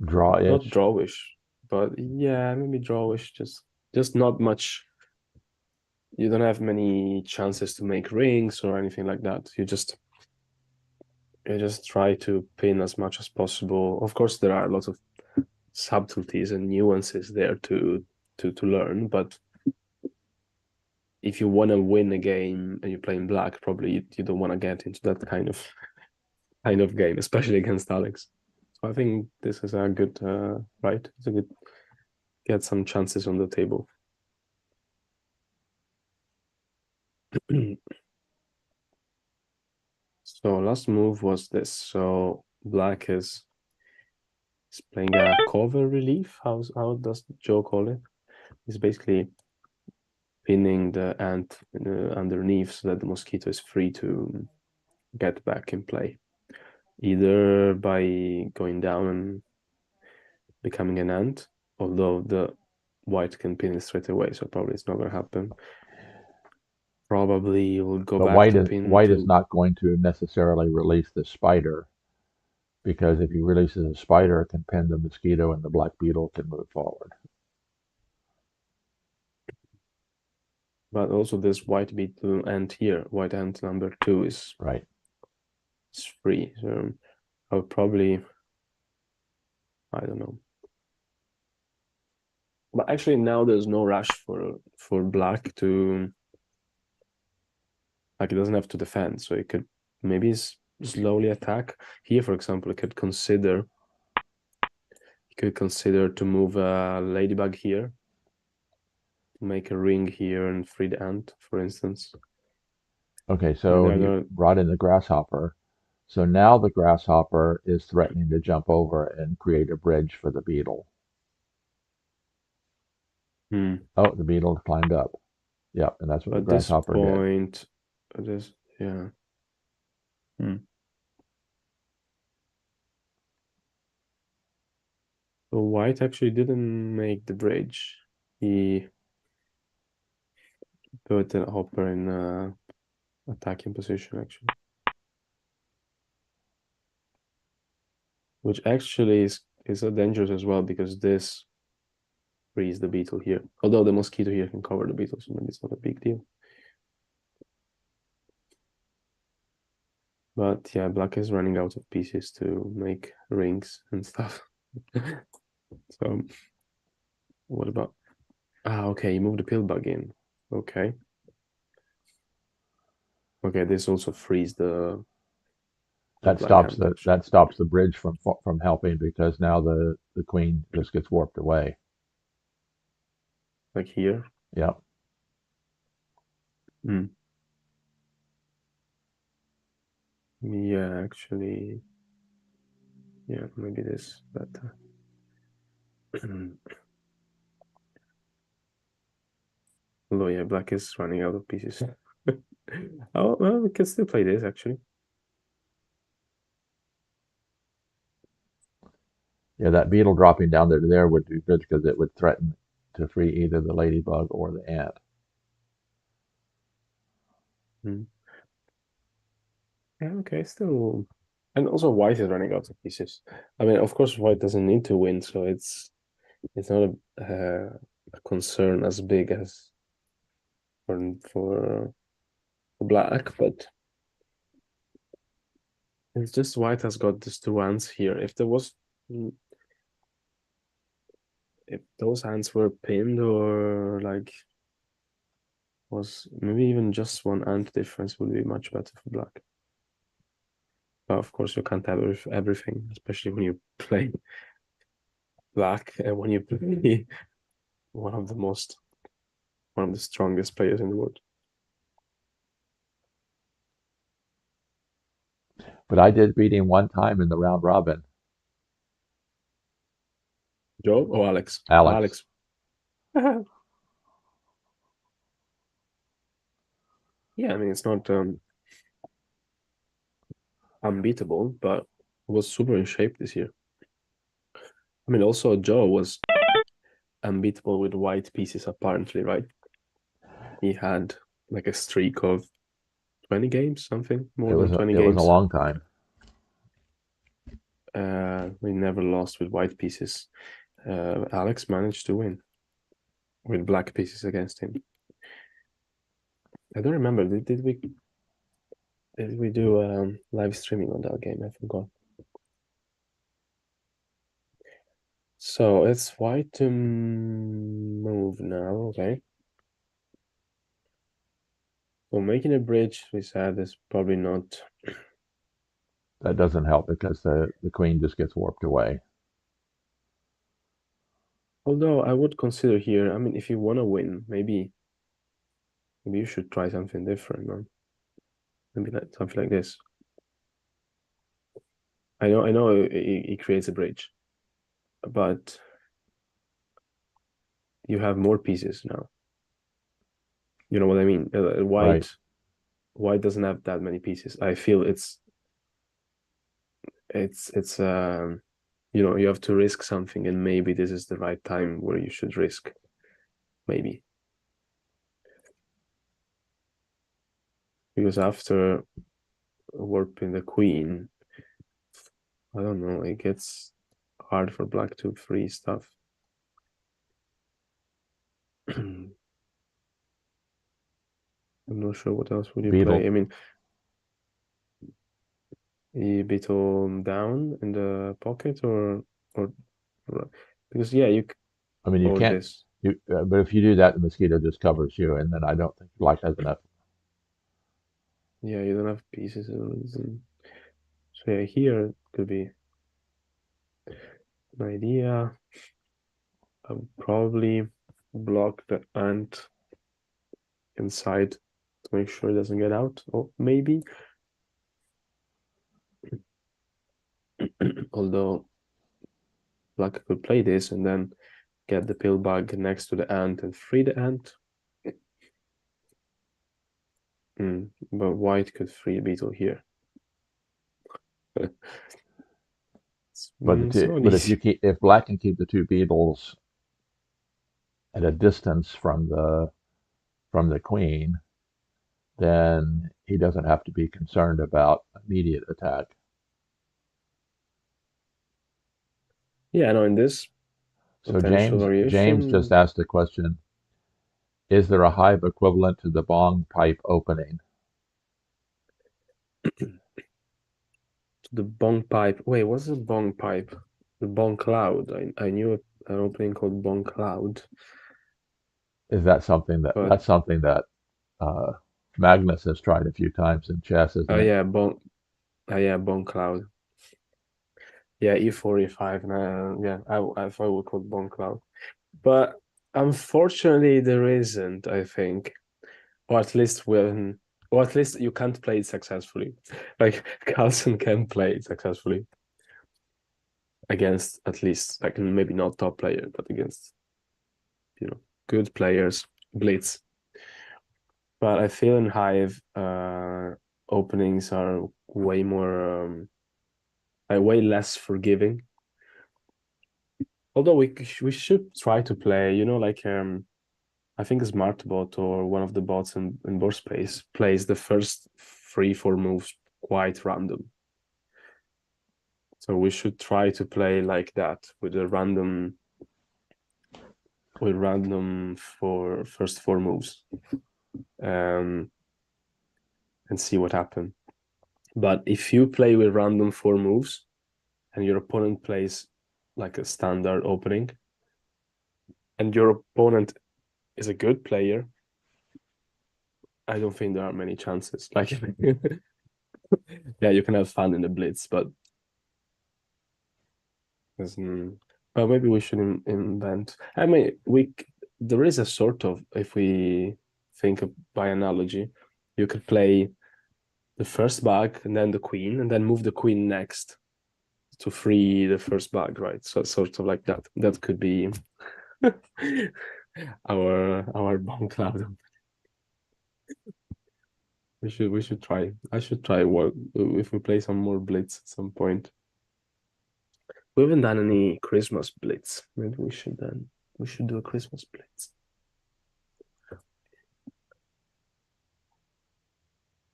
Draw-ish. drawish, but yeah, maybe drawish, just not much. You don't have many chances to make rings or anything like that. You just try to pin as much as possible. Of course, there are lots of subtleties and nuances there to learn, but if you want to win a game and you're playing black, probably you don't want to get into that kind of game, especially against Alex. So I think this is a good right. It's a good get some chances on the table. So last move was this. So black is playing a cover relief. How does Joe call it? It's basically pinning the ant underneath so that the mosquito is free to get back in play, either by going down and becoming an ant, although the white can pin it straight away, so probably it's not going to happen. Probably will go But back to pin white is to, not going to necessarily release the spider because if he releases a spider, it can pin the mosquito and the black beetle can move forward. But also this white beetle ant here, white ant number 2 is Right. free. So I would probably, I don't know. But actually now there's no rush for black to, like, it doesn't have to defend, so it could maybe slowly attack. Here, for example, it could consider to move a ladybug here, make a ring here and free the ant, for instance. Okay, And so they're he gonna, brought in the grasshopper. So now the grasshopper is threatening to jump over and create a bridge for the beetle. Oh, the beetle climbed up. Yep, and that's what the at this grasshopper did. point, this, yeah. So white actually didn't make the bridge. He put an hopper in attacking position, actually. Which actually is dangerous as well, because this frees the beetle here. Although the mosquito here can cover the beetle, so maybe it's not a big deal. But yeah, black is running out of pieces to make rings and stuff. So what about... Ah, okay, you move the pill bug in. Okay. Okay, this also frees the black ant, actually. That stops the bridge from helping because now the queen just gets warped away. Like here. Yep. Yeah, actually, yeah, maybe this, but although yeah, black is running out of pieces. Oh, well, we can still play this actually. Yeah, that beetle dropping down there would do good because it would threaten to free either the ladybug or the ant. Mm. Yeah, okay, still, and also white is running out of pieces. I mean, of course, white doesn't need to win, so it's not a concern as big as for black, but it's just white has got these two ants here. If there was, if those ants were pinned, or like was maybe even just one ant difference, would be much better for black. But of course, you can't have everything, especially when you play black and when you play one of the strongest players in the world. But I did beat him one time in the round robin. Joe or Alex? Alex. Alex. Yeah, I mean, it's not unbeatable, but was super in shape this year. I mean, also Joe was unbeatable with white pieces, apparently, right? He had like a streak of 20 games, something more than 20 It was a games. long time. We never lost with white pieces. Alex managed to win with black pieces against him. I don't remember. Did we do live streaming on that game? I forgot. So it's white to move now. Okay. So making a bridge, we said, is probably not. That doesn't help because the queen just gets warped away. Although I would consider here. I mean, if you want to win, maybe you should try something different, man. Maybe like something like this. I know it creates a bridge, but you have more pieces now. You know what I mean? Right. White doesn't have that many pieces. I feel it's you know, you have to risk something, and maybe this is the right time where you should risk. Maybe because after warping the queen, I don't know, it gets hard for black to free stuff. I'm not sure what else would you play. Beetle. I mean, a beetle down in the pocket or because yeah, I mean, you or can't. this. But if you do that, the mosquito just covers you, and then I don't think black has enough. Yeah, you don't have pieces. So yeah, here could be an idea. I would probably block the ant inside to make sure it doesn't get out. Or maybe, although black could play this and then get the pill bug next to the ant and free the ant. But white could free a beetle here. It's not But if easy. if black can keep the two beetles at a distance from the queen, then he doesn't have to be concerned about immediate attack. Yeah, no, in this So potential James just variation, asked the question: is there a hive equivalent to the bong pipe opening? the bong pipe. Wait, what's the bong pipe? The bong cloud. I knew an opening called bong cloud, Is that something but that's something that uh, Magnus has tried a few times in chess, isn't it? yeah, bong cloud. Yeah, E4, E5, and yeah, I thought we called bong cloud, but unfortunately there isn't. I think, or at least or at least you can't play it successfully. Like Carlsen can play it successfully against at least like maybe not top player, but against good players, blitz. But I feel in Hive, openings are way more, way less forgiving. Although we should try to play, like I think Smartbot or one of the bots in board space plays the first 3-4 moves quite random. So we should try to play like that with random for first 4 moves, um, and see what happens. But if you play with random 4 moves and your opponent plays like a standard opening, and your opponent is a good player, I don't think there are many chances. Like, yeah, you can have fun in the blitz, but but maybe we should invent. I mean, there is a sort of, if we think by analogy, you could play the first bag and then the queen, and then move the queen next to free the first bag, right? So sort of like that. That could be our bomb cloud. We should try. I should try what if we play some more blitz at some point. We haven't done any Christmas blitz. Maybe we should do a Christmas blitz.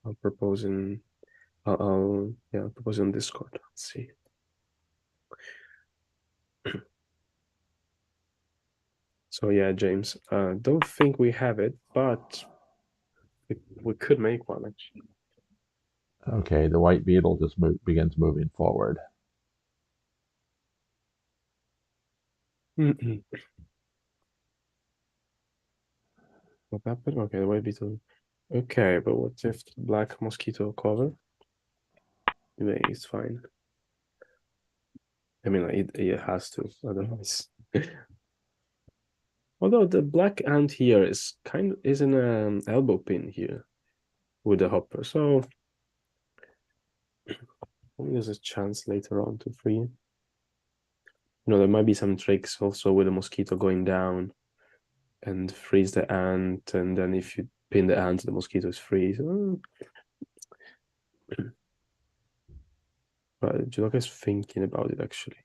I'll propose in I'll propose on Discord. Let's see. So yeah, James. Don't think we have it, but we could make one actually. Okay, the white beetle just begins moving forward. What happened? Okay, the white beetle. Okay, but what if the black mosquito cover? Yeah, it's fine. I mean, it has to, otherwise. Although the black ant here is an elbow pin here with the hopper, so maybe there's a chance later on to free it. There might be some tricks also with the mosquito going down and freeze the ant, and then if you pin the ant, the mosquito is free. So, but Jewdoka is thinking about it actually.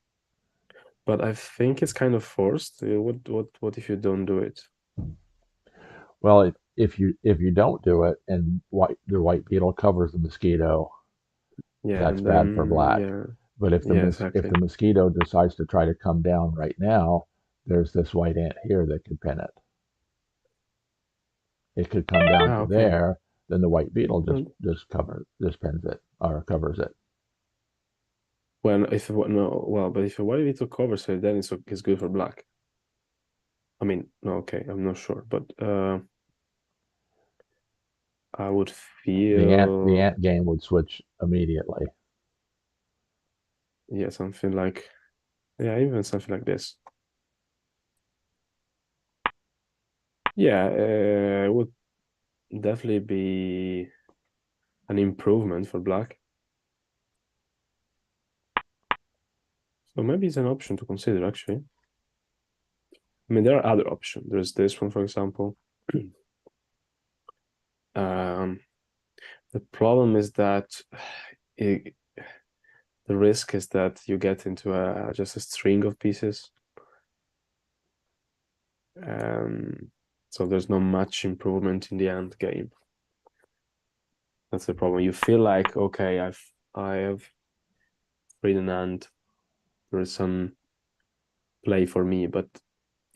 But I think it's kind of forced. What if you don't do it? Well, if you don't do it and the white beetle covers the mosquito, Yeah, that's and bad for then black. yeah, But yeah, if exactly. the mosquito decides to try to come down right now, there's this white ant here that could pin it. it could come down Ah, to okay. there, then the white beetle Well, just pins it or covers it. when if no, well, but if a white beetle covers it, then it's good for black. I mean, no, okay, I'm not sure, but I would The feel, ant game would switch immediately. yeah, something like, yeah, even something like this. Yeah, it would definitely be an improvement for black. So maybe it's an option to consider, actually. I mean, there are other options. There's this one, for example. Um, the problem is that it, the risk is that you get into just a string of pieces. Um, so there's not much improvement in the end game. That's the problem. You feel like, okay, I have freed an ant. There is some play for me, but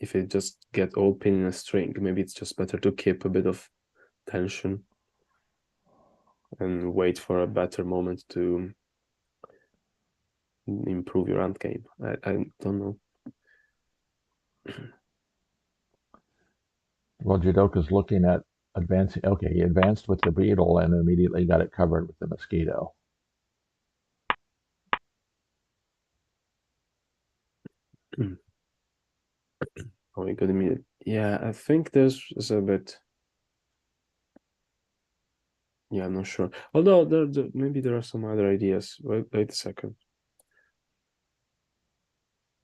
if it just get all pinned in a string, maybe it's just better to keep a bit of tension and wait for a better moment to improve your ant game. I don't know. Well, Jewdoka's looking at advancing. Okay, he advanced with the beetle and immediately got it covered with the mosquito. Oh, you got immediate. Yeah, I think there's a bit. Yeah, I'm not sure. Although maybe there are some other ideas. Wait a second.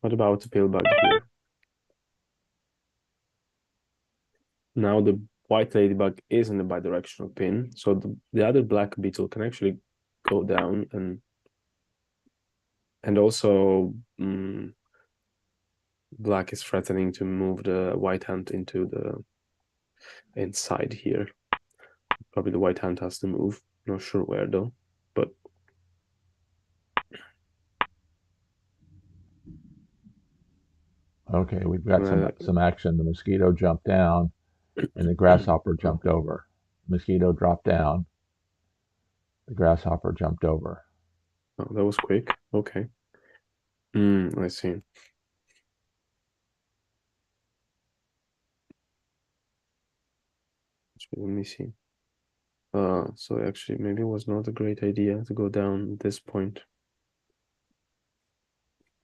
What about the pillbug here? Now the white ladybug is in the bidirectional pin, so the other black beetle can actually go down and also black is threatening to move the white ant into the inside here. Probably the white ant has to move. Not sure where though, but Okay, we've got uh, some action. The mosquito jumped down and the grasshopper oh, jumped over. Mosquito dropped down. The grasshopper jumped over. oh, that was quick. Okay. I see. Let me see. So actually, maybe it was not a great idea to go down this point.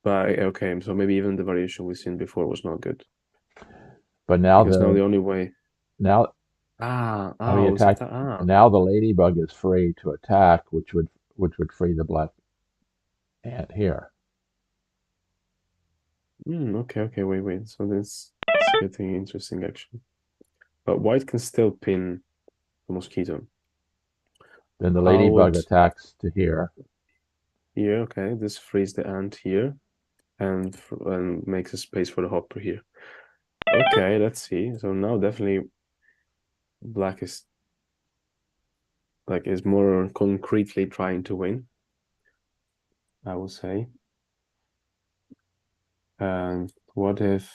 But okay, so maybe even the variation we've seen before was not good But because now the only way. now how he Oh, attacked. Now the ladybug is free to attack, which would free the black ant here. okay, wait. So this is getting interesting actually. But white can still pin the mosquito. Then the How ladybug would attacks to here. here? Okay, this frees the ant here and makes a space for the hopper here. Okay, let's see. So now definitely black is more concretely trying to win, I would say. And what if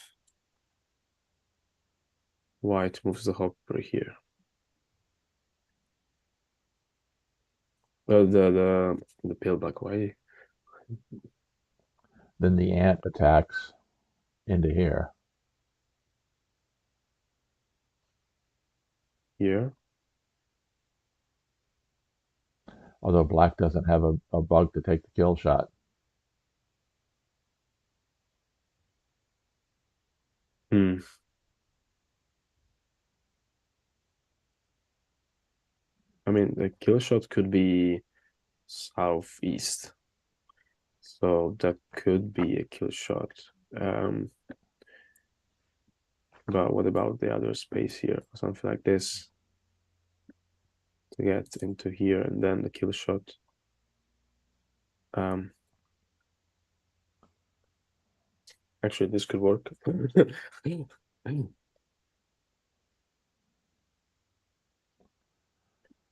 white moves the hopper here? Well, the pale black white Then the ant attacks into here. here. Although black doesn't have a bug to take the kill shot. Hmm. I mean, the kill shot could be southeast, so that could be a kill shot. Um, but what about the other space here? Something like this to get into here and then the kill shot. Um, actually, this could work.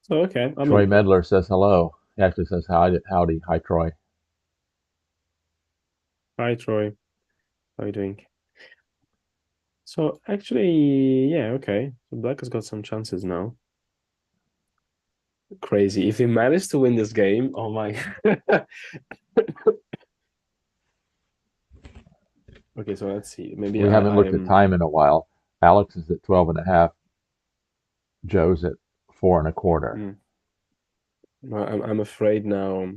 So okay, I Troy mean, Medler says hello. He actually says howdy. Hi, Troy. hi Troy, how are you doing? So actually, yeah, okay. So Black has got some chances now. Crazy. If he managed to win this game, oh my. Okay, so let's see. Maybe We haven't I looked at am. time in a while. Alex is at 12 and a half. Joe's at 4 1/4. Hmm, I'm afraid now.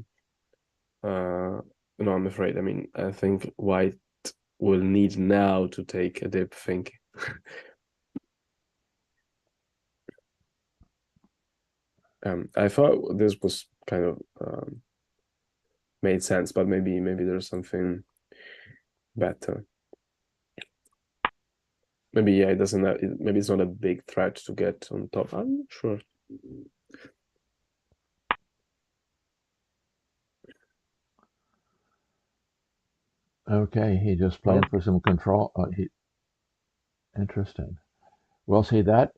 Uh, no, I'm afraid. I mean, I think White will need now to take a dip. Think. I thought this was kind of made sense, but maybe there's something better. Maybe yeah, it doesn't. Maybe it's not a big threat to get on top. I'm not sure. Okay, he just playing Oh, for some control. Interesting. Well, see that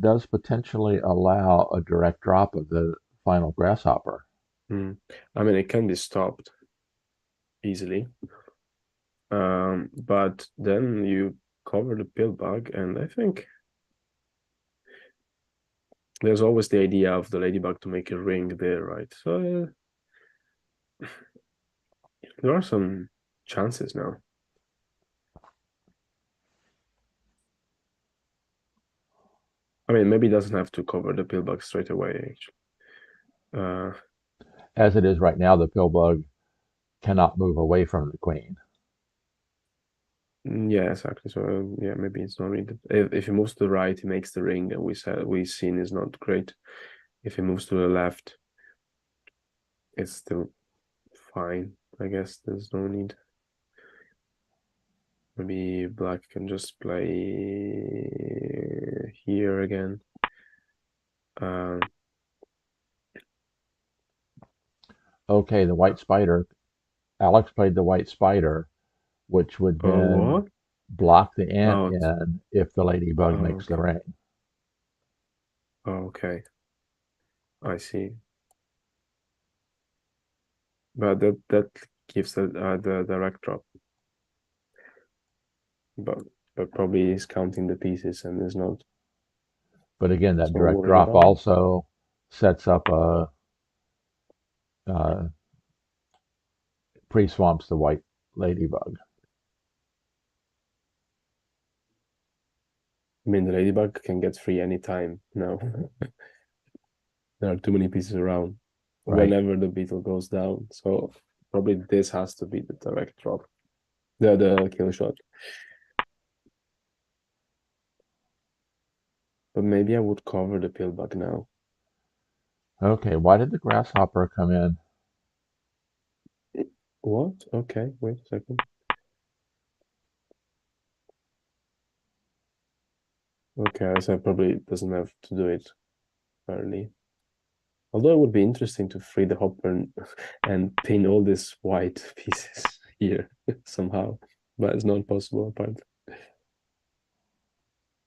does potentially allow a direct drop of the final grasshopper. hmm. I mean, it can be stopped easily. But then you cover the pill bug, and I think there's always the idea of the ladybug to make a ring there, right? So there are some chances now. I mean, maybe it doesn't have to cover the pill bug straight away, actually. As it is right now, the pill bug cannot move away from the queen. Yeah, exactly. So yeah, maybe it's not really. If he moves to the right, he makes the ring, and we seen is not great. If he moves to the left, it's still fine. I guess there's no need. Maybe Black can just play here again. Um, Okay, the white spider. Alex played the white spider, which would oh, then what? block the ant Oh, in if the ladybug makes the okay. ring. Oh, okay. I see. But that gives the direct drop. But probably is counting the pieces and is not But again, that so direct worried drop about it. also sets up a uh, pre-swamps the white ladybug. I mean, the ladybug can get free anytime now. There are too many pieces around Right. whenever the beetle goes down. So probably this has to be the direct drop, the kill shot. But maybe I would cover the pillbug now. Okay, why did the grasshopper come in? What? Okay, wait a second. Okay, so probably doesn't have to do it early. Although it would be interesting to free the hopper and pin all these white pieces here somehow, but it's not possible apparently.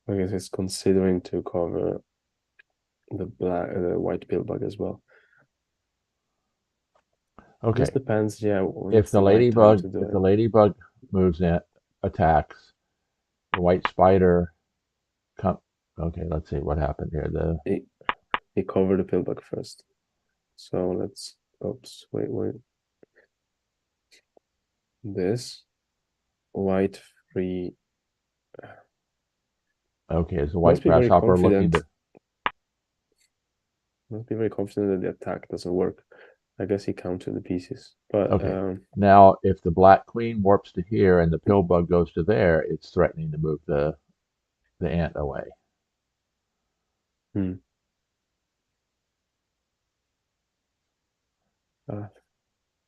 I guess it's considering to cover the white pillbug as well. Just Okay, depends, yeah, when it's the right time to do if the it. ladybug moves in, attacks, the white spider come. Okay, let's see what happened here. The He, he covered the pillbug first. So let's, oops, wait. This white free okay, is the white must be very grasshopper looking confident. to? Must be very confident that the attack doesn't work. I guess he counted the pieces, but Okay, now if the black queen warps to here and the pill bug goes to there, it's threatening to move the ant away. hmm. I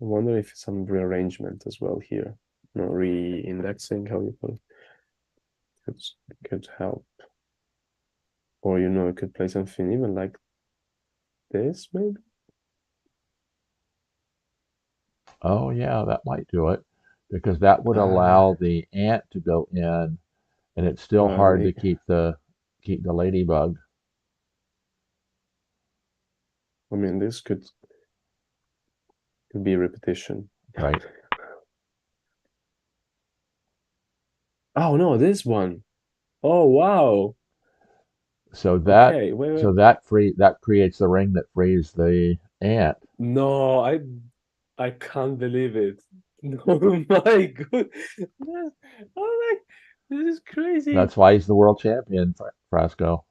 wonder if some rearrangement as well here. No, re-indexing, how you put it, could, could help. Or, it could play something even like this, maybe? Oh yeah, that might do it because that would Uh, allow the ant to go in, and it's still but hard to keep the ladybug, I mean, this could be repetition. right? Oh, no, this one. Oh wow. So that Okay, wait, so wait. that creates the ring that frees the ant. No, I can't believe it. No, my good. Oh my, this is crazy. That's why he's the world champion, Frasco.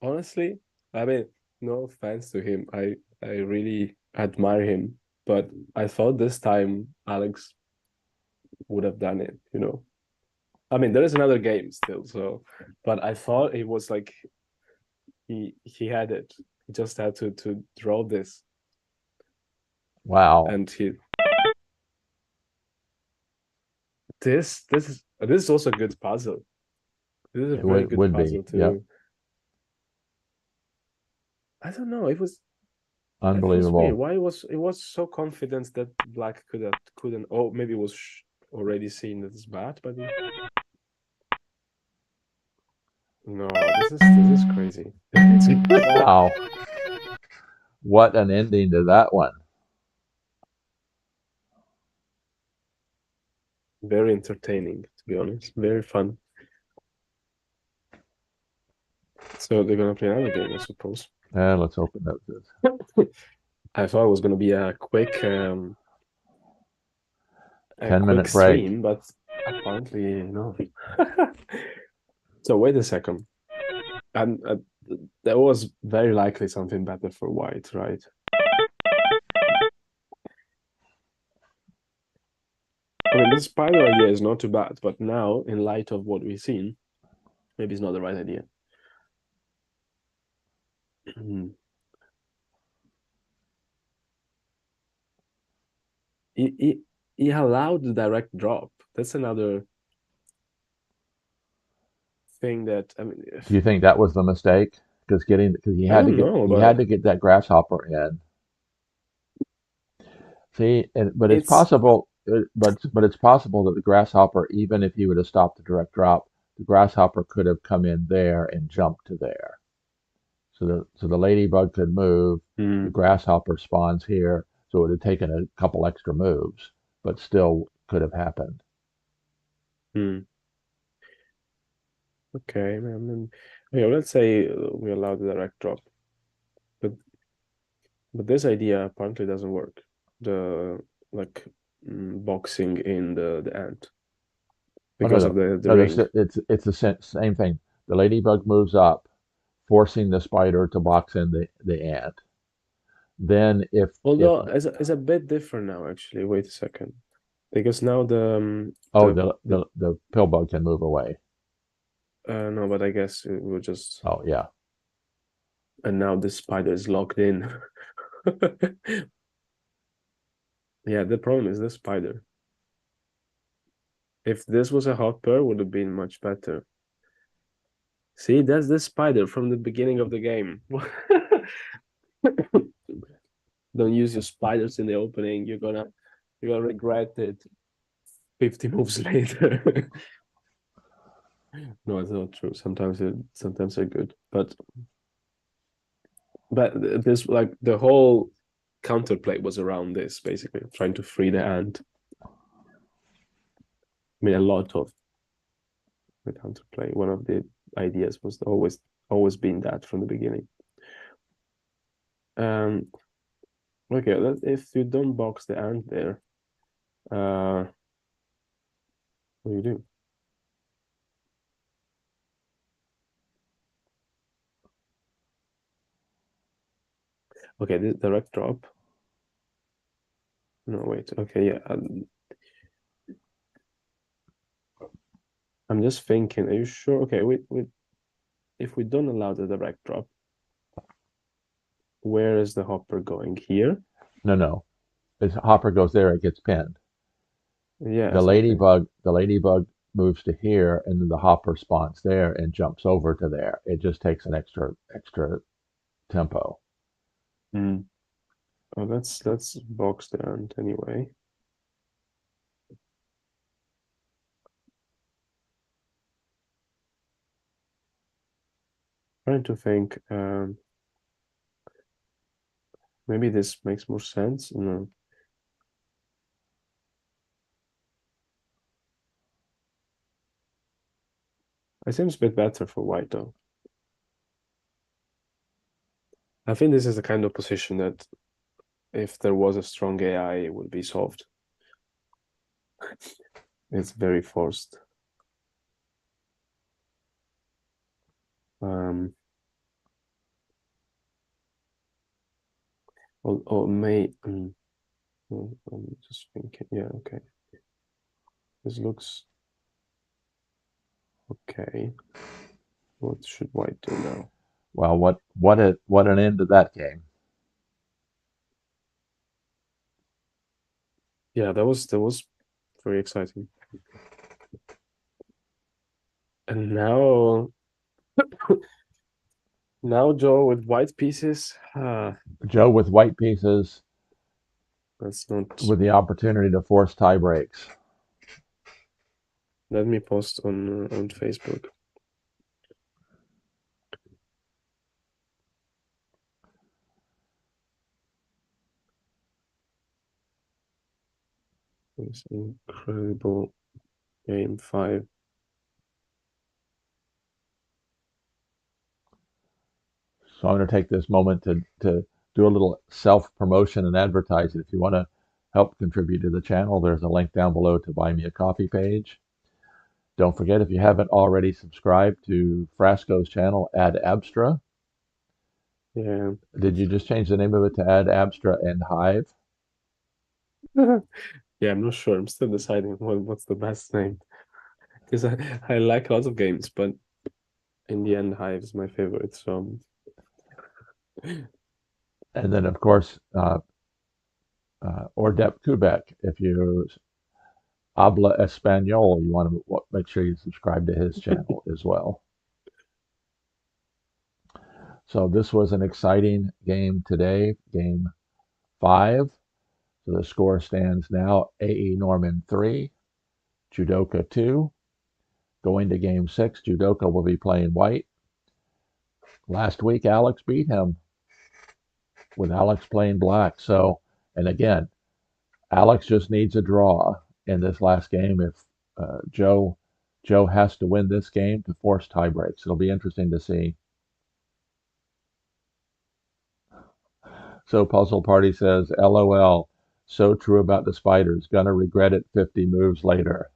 Honestly, I mean, no offense to him. I really admire him, but I thought this time Alex would have done it, you know. I mean, there is another game still, so but I thought it was like he had it. He just had to draw this Wow, and he this is also a good puzzle. This is a it very good would be. puzzle Yep, to I don't know. It was weird. unbelievable. Why it was so confident that Black couldn't. Oh, maybe it was already seen that it's bad, but no, this is crazy. Wow, what an ending to that one. Very entertaining, to be honest. Very fun. So they're gonna play another game, I suppose. Let's open up this I thought it was gonna be a 10-minute quick break. stream, but apparently no. So wait a second. And there was very likely something better for White, right? I mean, this spider idea is not too bad, but now, in light of what we've seen, maybe it's not the right idea. He allowed the direct drop. That's another thing that I mean, Do you think that was the mistake? Because I don't know, he had but to get that grasshopper in. See, but it's it's possible, but it's possible that the grasshopper, even if he would have stopped the direct drop, the grasshopper could have come in there and jumped to there. So the ladybug could move, the hmm, grasshopper spawns here, so it would have taken a couple extra moves, but still could have happened. hmm, okay. I mean, okay, let's say we allow the direct drop, but this idea apparently doesn't work. The like boxing in the ant Oh no, because of no, the no, ring. it's the same thing. The ladybug moves up, forcing the spider to box in the ant. Then if Although it's a bit different now, actually. Wait a second, because now oh the the pill bug can move away. no, but I guess it will just Oh yeah. and now the spider is locked in. Yeah, the problem is the spider. If this was a hopper, would have been much better. See, that's the spider from the beginning of the game. Don't use your spiders in the opening. You're gonna regret it 50 moves later. No, it's not true. Sometimes they're good. But this like the whole counterplay was around this, basically, trying to free the ant. I mean a lot of the counterplay. One of the ideas was always been that from the beginning. Um okay, if you don't box the ant there, what do you do? Okay, the direct drop. No, wait. Okay, yeah. I'm just thinking, are you sure? Okay, if we don't allow the direct drop, where is the hopper going? Here? No, no. As Hopper goes there, it gets pinned. Yeah, exactly. The ladybug moves to here, and then the hopper spawns there and jumps over to there. It just takes an extra tempo. Mm. Oh, let's box the ant anyway. Trying to think, maybe this makes more sense. No. It seems a bit better for white though. I think this is the kind of position that if there was a strong AI, it would be solved. It's very forced. Um, or may. I'm just thinking. Yeah, okay. This looks okay. What should white do now? Well, what an end to that game. Yeah, that was very exciting. And now now Joe with white pieces. Joe with white pieces That's not. with the opportunity to force tie breaks. Let me post on Facebook. This incredible game 5. So I'm going to take this moment to do a little self promotion and advertise it. If you want to help contribute to the channel, there's a link down below to buy me a coffee page. Don't forget, if you haven't already subscribed to Frasco's channel, Ad Abstra. Yeah. Did you just change the name of it to Ad Abstra and Hive? Yeah, I'm not sure. I'm still deciding what's the best name. Because I like lots of games, but in the end, Hive is my favorite. So And then, of course, Ordep Kubek. If you habla Espanol, you want to make sure you subscribe to his channel as well. So this was an exciting game today, game 5. So the score stands now Aenorman 3, Jewdoka 2. Going to game 6, Jewdoka will be playing white. Last week, Alex beat him with Alex playing black. So, and again, Alex just needs a draw in this last game. If Joe has to win this game to force tie breaks, it'll be interesting to see. So Puzzle Party says, "LOL, so true about the spiders. Gonna regret it 50 moves later."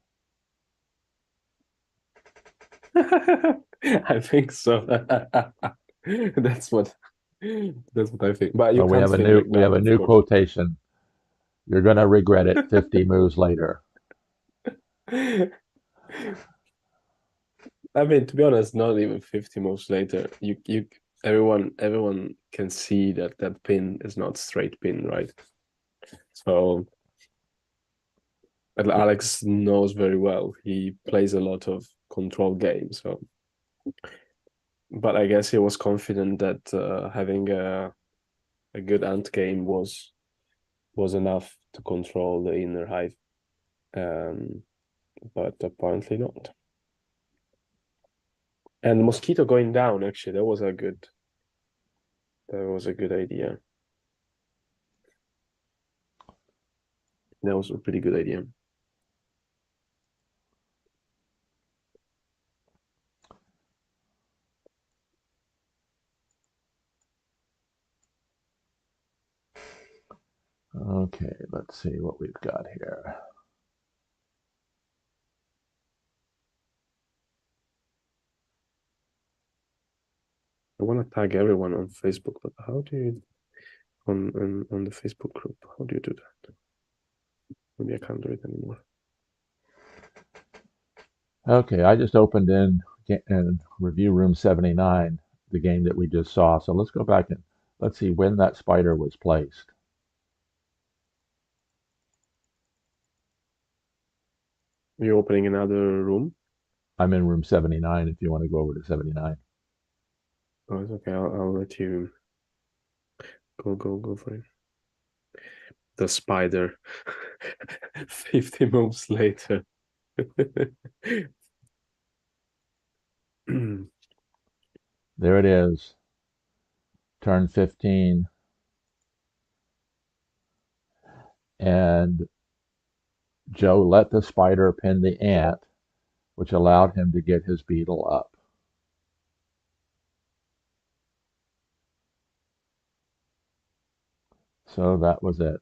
I think so. That's what that's what I think. But you Well, can't think like we that, have a of new course. quotation. You're gonna regret it 50 moves later. I mean, to be honest, not even 50 moves later. You everyone can see that that pin is not straight pin, right? So and Alex knows very well. He plays a lot of control games. So, but I guess he was confident that having a good ant game was enough to control the inner hive. Um, but apparently not. And mosquito going down, actually, that was a good idea. That was a pretty good idea. Okay, let's see what we've got here. I want to tag everyone on Facebook, but how do you on the Facebook group? How do you do that? Maybe I can't do it anymore. Okay, I just opened in review room 79, the game that we just saw. So let's go back and let's see when that spider was placed. You're opening another room? I'm in room 79 if you want to go over to 79. Oh, it's okay. I'll let you go for it. The spider. 50 moves later. There it is, turn 15. And Joe let the spider pin the ant which allowed him to get his beetle up. So that was it.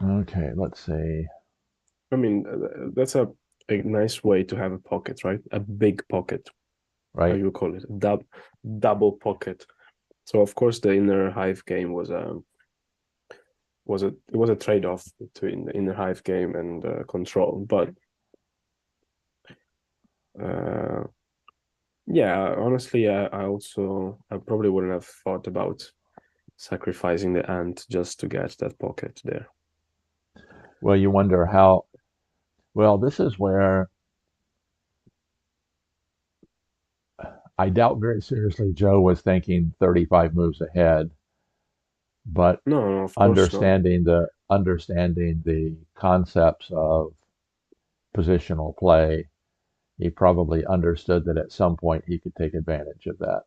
Okay, let's see. I mean, that's a nice way to have a pocket, right? A big pocket, how Right? you call it, double pocket. So of course the inner Hive game was a trade-off between the inner Hive game and control, but uh, yeah, honestly, I probably wouldn't have thought about sacrificing the ant just to get that pocket there. Well, you wonder how. Well, this is where I doubt very seriously Joe was thinking 35 moves ahead, but No, no, of course not. understanding the concepts of positional play, he probably understood that at some point he could take advantage of that.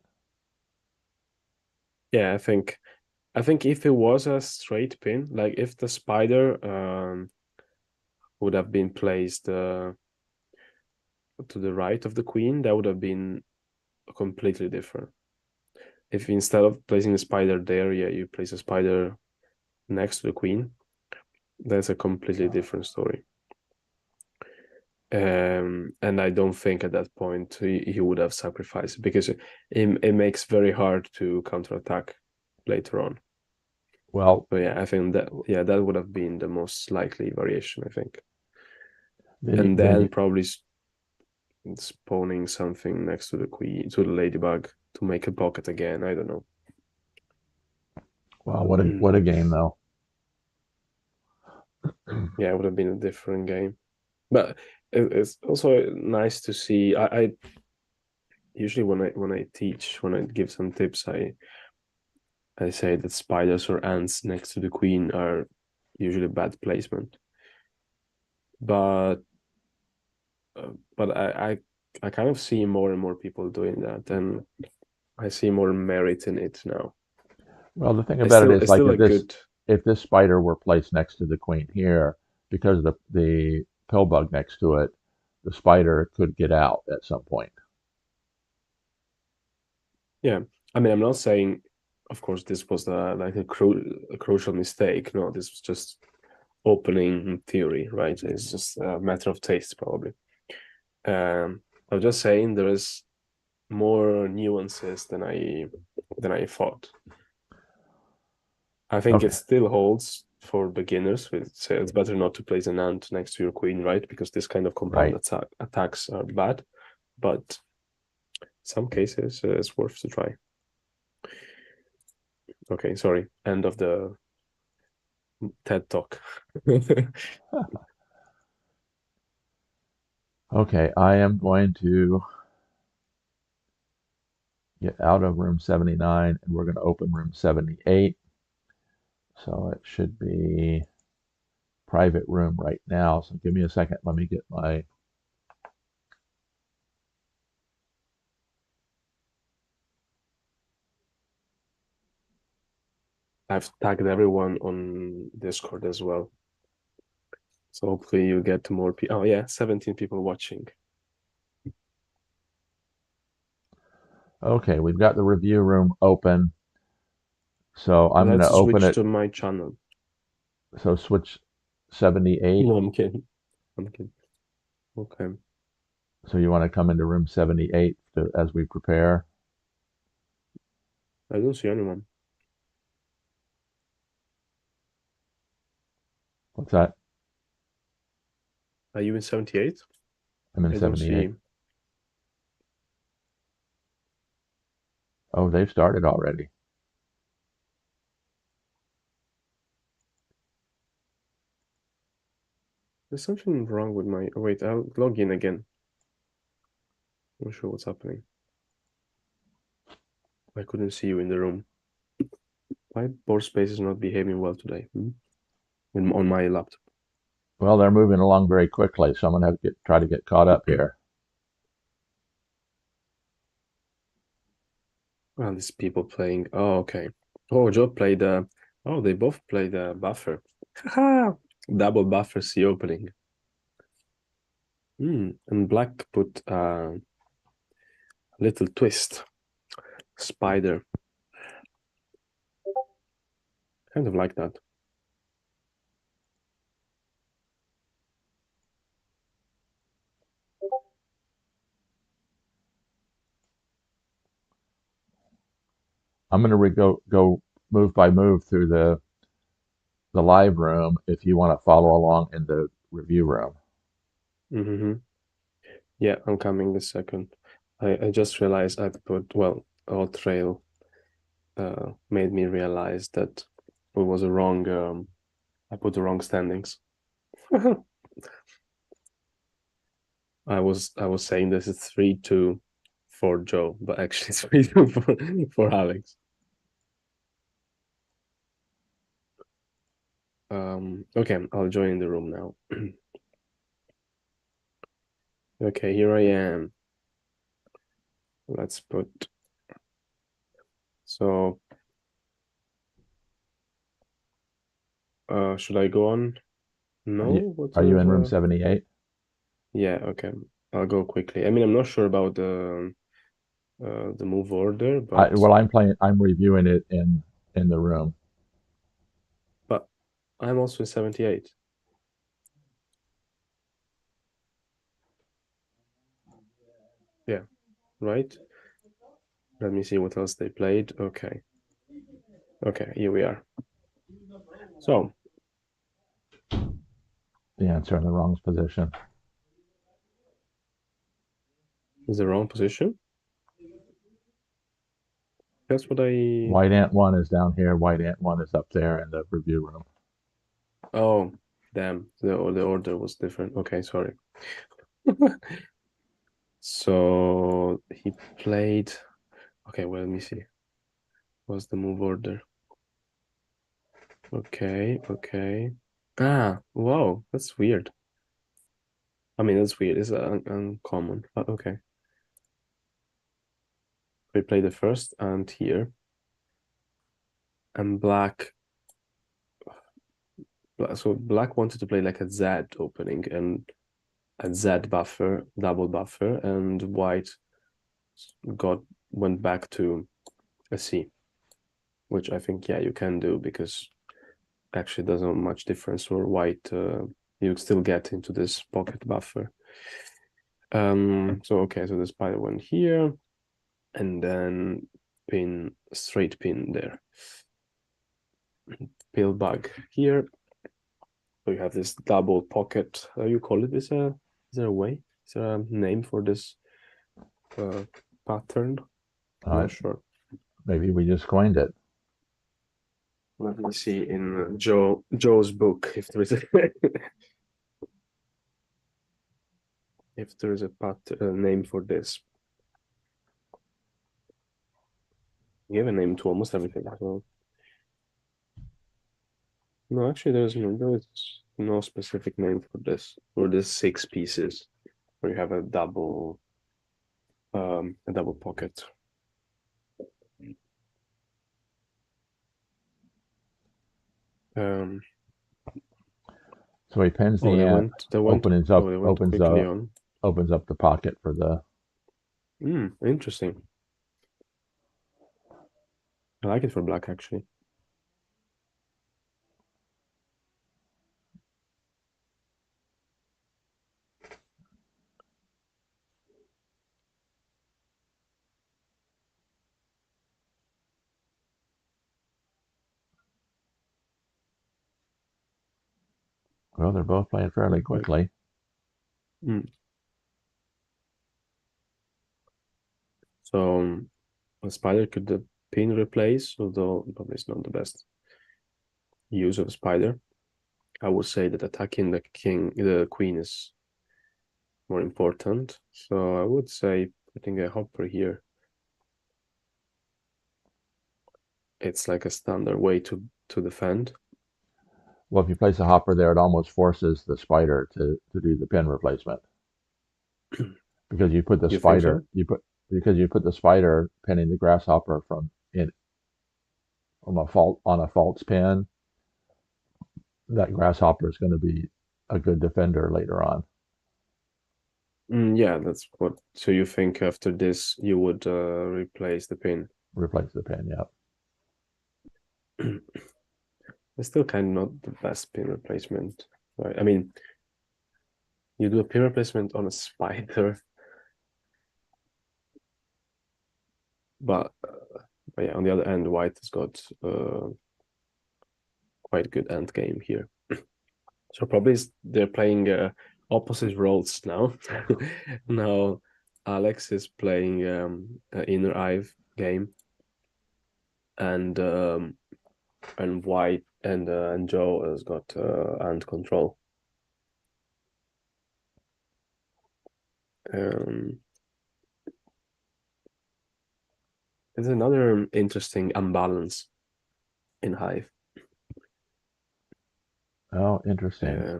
Yeah, I think if it was a straight pin, like if the spider would have been placed to the right of the queen, that would have been completely different. If instead of placing the spider there, yeah, you place a spider next to the queen, that's a completely different story. And I don't think at that point he would have sacrificed because it makes very hard to counterattack later on. Well, So yeah, I think that would have been the most likely variation, I think. then And then then you, probably spawning something next to the queen, to the ladybug, to make a pocket again. I don't know. well, what a game though. Yeah, it would have been a different game. But it's also nice to see. I usually when I teach, when I give some tips, I say that spiders or ants next to the queen are usually bad placement. But but I kind of see more and more people doing that, and I see more merit in it now. Well, the thing It's about it still is it's like still a good. if this spider were placed next to the queen here, because the pill bug next to it, the spider could get out at some point. Yeah, I mean, I'm not saying, of course, this was like a crucial mistake. No, this was just opening theory, right? It's just a matter of taste, probably. I'm just saying there is more nuances than I thought. I think it Okay, still holds for beginners. It's better not to place an ant next to your queen, right? Because this kind of compound right. attacks are bad. But some cases it's worth to try. Okay, sorry. End of the TED talk. Okay, I am going to get out of room 79 and we're going to open room 78. So it should be private room right now. So give me a second. Let me get my. I've tagged everyone on Discord as well. So hopefully you get more people. Oh yeah, 17 people watching. Okay, we've got the review room open. So I'm going to Let's open switch it. to my channel. So switch 78. No, I'm kidding. I'm kidding. Okay. So you want to come into room 78 as we prepare. I don't see anyone. What's that? Are you in 78? I'm in I don't 78. see. Oh, they've started already. There's something wrong with my. Oh, wait, I'll log in again. Not sure what's happening. I couldn't see you in the room. My board space is not behaving well today. On my laptop. Well, they're moving along very quickly, so I'm going to have to try to get caught up here. Well, these people playing. Oh, okay. Oh, Joe played. Oh, they both played buffer. Haha! Double buffer C opening. And black put a little twist. Spider. Kind of like that. I'm going to go move by move through the live room if you want to follow along in the review room. Mm-hmm. Yeah, I'm coming this second. I just realized I put, well, all trail made me realize that it was a wrong, I put the wrong standings. I was saying this is 3-2 for Joe, but actually it's 3-2 for Alex. Okay, I'll join the room now. Okay, here I am. Let's put, so should I go on? Are you No, what are you in room of 78? yeah, okay. I'll go quickly. I mean, I'm not sure about the move order, but Well, I'm reviewing it in the room. but I'm also in 78. Yeah, right? Let me see what else they played. Okay. Okay, here we are. So, The answer in the wrong position. is the wrong position? That's what I. White ant one is down here. White ant one is up there in the review room. Oh, damn. The order was different. Okay, sorry. So he played. Okay, well, let me see. What's the move order? Okay, okay. Ah, wow, that's weird. I mean, that's weird. It's uncommon, but okay. We play the first and here. And so black wanted to play like a Z opening and a Z buffer, double buffer, and white got went back to a C, which I think, yeah, you can do because actually doesn't much difference for white. You still get into this pocket buffer. So okay, so the spider went here and then straight pin there. Pill bug here. So you have this double pocket. You call it? Is there a way? Is there a name for this pattern? I'm Uh, not sure. Maybe we just coined it. Let me see in Joe's book if there is a if there is a name for this. You have a name to almost everything. So no, actually, there is no specific name for this. For this 6 pieces, where you have a double pocket. Um, So he pins oh, the ant, they went, opens oh, up, they went opens quickly up, on. opens up the pocket for the. Interesting. I like it for black, actually. Well, they're both playing fairly Okay. quickly. Mm. So a spider could pin replace, although probably it's not the best use of a spider. I would say that attacking the queen is more important. So I would say putting a hopper here. It's like a standard way to defend. Well, if you place a hopper there, it almost forces the spider to do the pin replacement because you put the You think spider so? you put because you put the spider pinning the grasshopper from in from a fault on a false pin. that grasshopper is going to be a good defender later on. Yeah, that's what. So you think after this you would replace the pin? Replace the pin, yeah. It's still kind of not the best pin replacement, right? I mean, you do a pin replacement on a spider, but yeah, on the other hand, white has got quite good end game here. So probably they're playing opposite roles now. Now Alex is playing inner Hive game, and white and Joe has got hand control. Um, there's another interesting imbalance in Hive. Oh, interesting. Uh,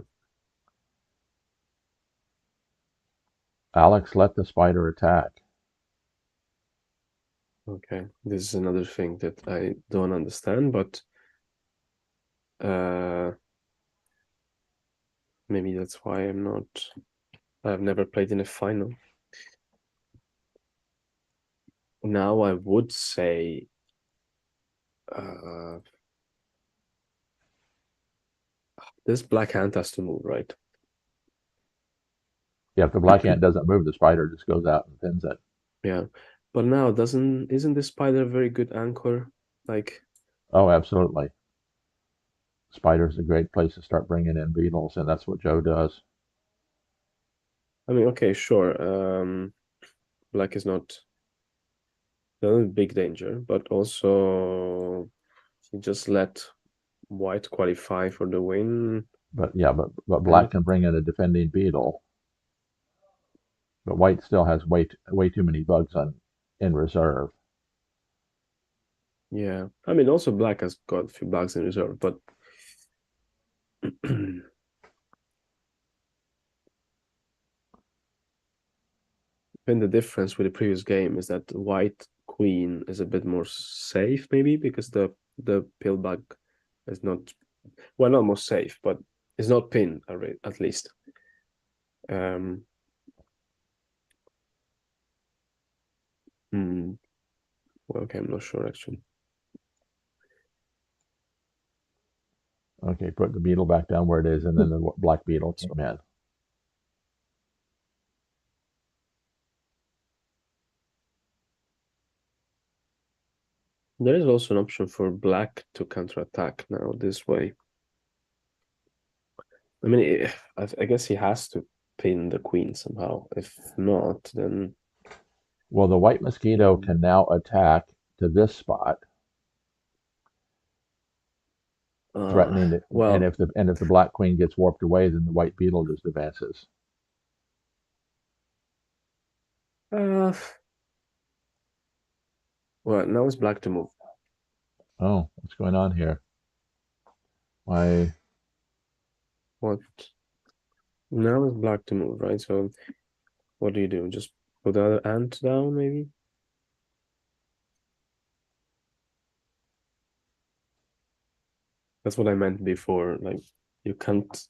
Alex let the spider attack. okay, this is another thing that I don't understand, but uh, maybe that's why I'm not. I've never played in a final. Now I would say uh, this black hand has to move, right? Yeah, if the black ant doesn't move, the spider just goes out and pins it. Yeah, but now doesn't isn't the spider a very good anchor? Like, Oh, absolutely. Spider's a great place to start bringing in beetles, and that's what Joe does. I mean, okay, sure. Black is not a big danger, but also he just let white qualify for the win. But yeah, but Kind black of, can bring in a defending beetle, but white still has way too many bugs on in reserve. yeah. I mean, also black has got a few bugs in reserve, but then the difference with the previous game is that white queen is a bit more safe, maybe because the pill bug is not, well, not more safe, but it's not pinned at least. Um, hmm, well, okay, I'm not sure actually. Okay, put the beetle back down where it is, and then the black beetle came in. There is also an option for black to counterattack now this way. I mean, I guess he has to pin the queen somehow. If not, then Well, the white mosquito mm, can now attack to this spot, threatening it. And well, if the black queen gets warped away, then the white beetle just advances. uh, well, now it's black to move. Oh, what's going on here? Why? What? Now it's black to move, right? So what do you do? Just put the other ant down, maybe? That's what I meant before. Like, you can't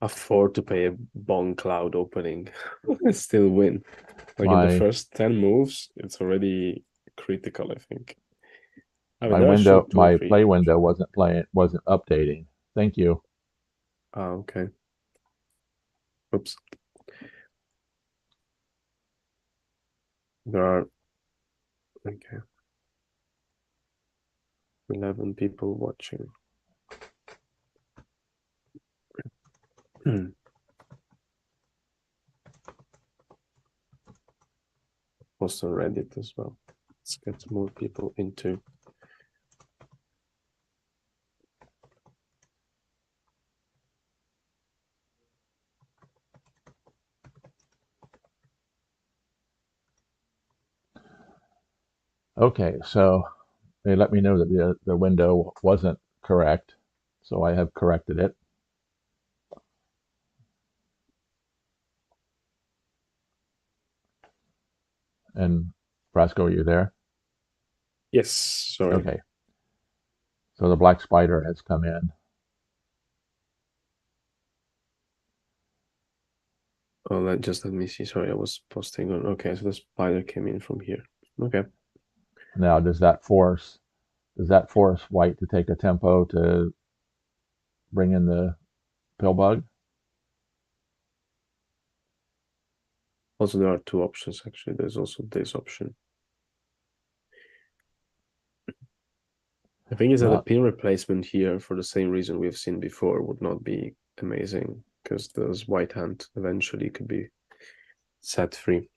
afford to pay a bone cloud opening and still win. Like in the My first 10 moves, it's already critical, I think. I mean, there are still two or my three play window options. wasn't updating. Thank you. Ah, okay. Oops. There are, okay, 11 people watching. Post on Reddit as well. Let's get more people into. Okay, so they let me know that the window wasn't correct, so I have corrected it. And Frasco, are you there? Yes, sorry. Okay, so the black spider has come in. Oh, let me see. Sorry, I was posting on. Okay, so the spider came in from here. Okay. Now, does that force white to take a tempo to bring in the pill bug? Also, there are two options actually. There's also this option. The thing is that the Well, pin replacement here, for the same reason we've seen before, would not be amazing because this white hand eventually could be set free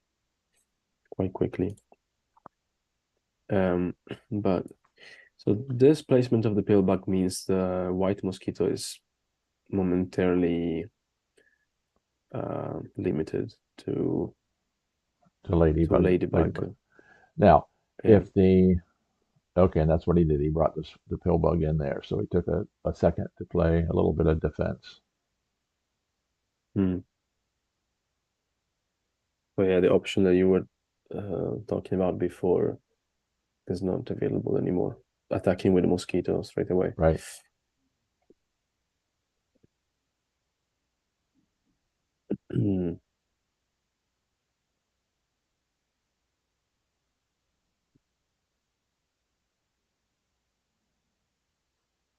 quite quickly. Um, but so this placement of the pillbug means the white mosquito is momentarily limited to to ladybug. ladybug. Now, Yeah. if the okay, and that's what he did. He brought the pill bug in there, so he took a second to play a little bit of defense. Hmm. So yeah, the option that you were talking about before is not available anymore. Attacking with a mosquito straight away. Right.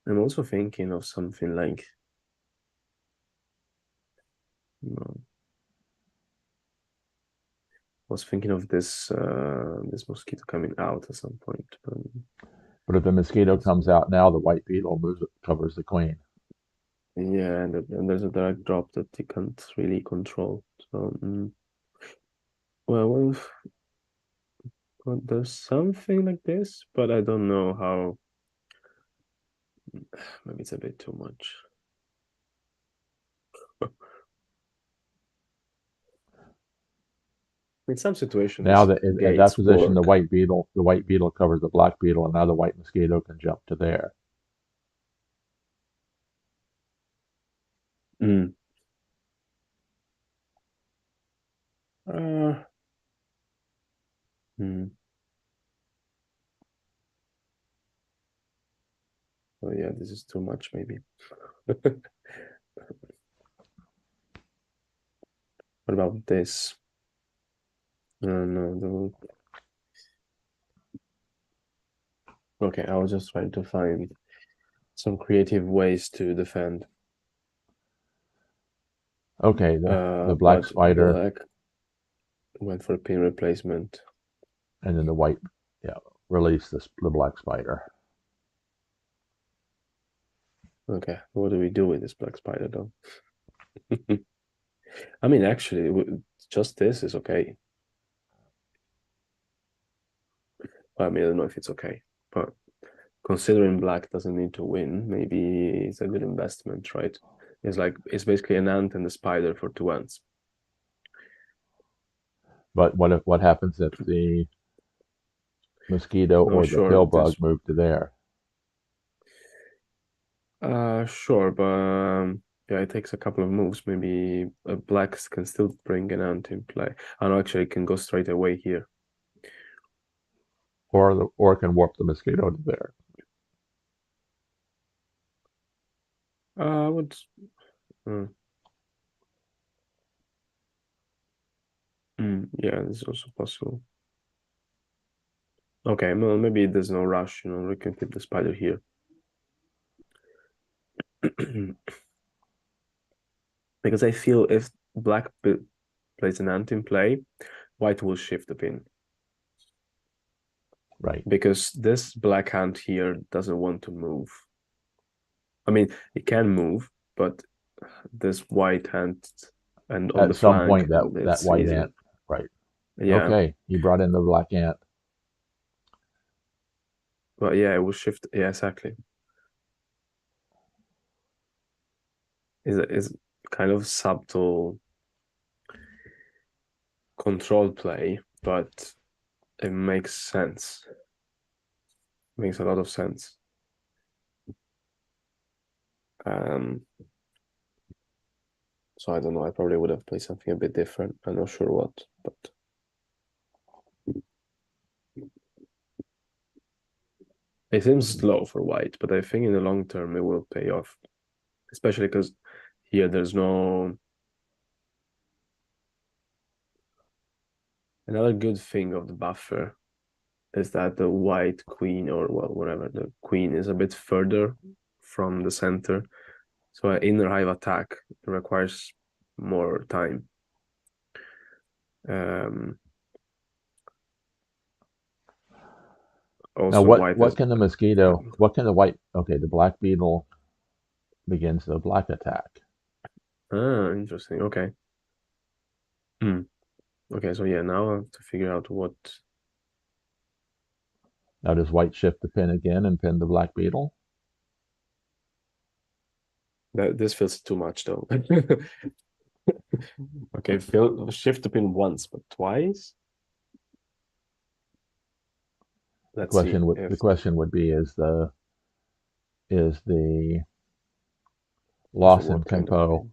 I'm also thinking of something like, I was thinking of this mosquito coming out at some point, but But if the mosquito comes out now, the white beetle covers the queen. yeah, and there's a direct drop that you can't really control. So, well, there's something like this, but I don't know how. Maybe it's a bit too much. In some Now situations, that at that gates position, work. the white beetle covers the black beetle, and now the white mosquito can jump to there. Mm. Uh, mm. Oh yeah, this is too much, maybe. What about this? No. Okay, I was just trying to find some creative ways to defend. Okay, the black But spider, black went for a pin replacement. and then the white, yeah, release the black spider. Okay, what do we do with this black spider though? I mean, actually, just this is okay. I mean, I don't know if it's okay, but considering black doesn't need to win, maybe it's a good investment, right? It's basically an ant and a spider for two ants. But what happens if the mosquito No, or the sure, pill bug this move to there? sure, but yeah, it takes a couple of moves. Maybe blacks can still bring an ant in play. I know actually it can go straight away here. Or can warp the mosquito to there. I would uh, yeah, this is also possible. Okay, well, maybe there's no rush, we can keep the spider here. Because I feel if black plays an ant in play, white will shift the pin. Right. Because this black ant here doesn't want to move. I mean, it can move, but this white ant and on At the some flank, point, that it's white easy. ant, right? Yeah, Okay, he brought in the black ant. but yeah, it will shift. Yeah, exactly. Is kind of subtle control play, but it makes sense. Makes a lot of sense. Um, so I don't know. I probably would have played something a bit different. I'm not sure what, but it seems slow for white. But I think in the long term it will pay off, especially because here there's no Another good thing of the buffer is that the white queen, or well, whatever, the queen is a bit further from the center. So an inner hive attack requires more time. Now, Also, what white what is can the mosquito? What can the white? Okay, the black beetle begins the black attack. interesting. Okay. Hmm. Okay, so yeah, now I have to figure out what Now, does white shift the pin again and pin the black beetle? this feels too much though. Okay, shift the pin once, but twice. Let's see The if question would be is the also loss in what kind of tempo? pin.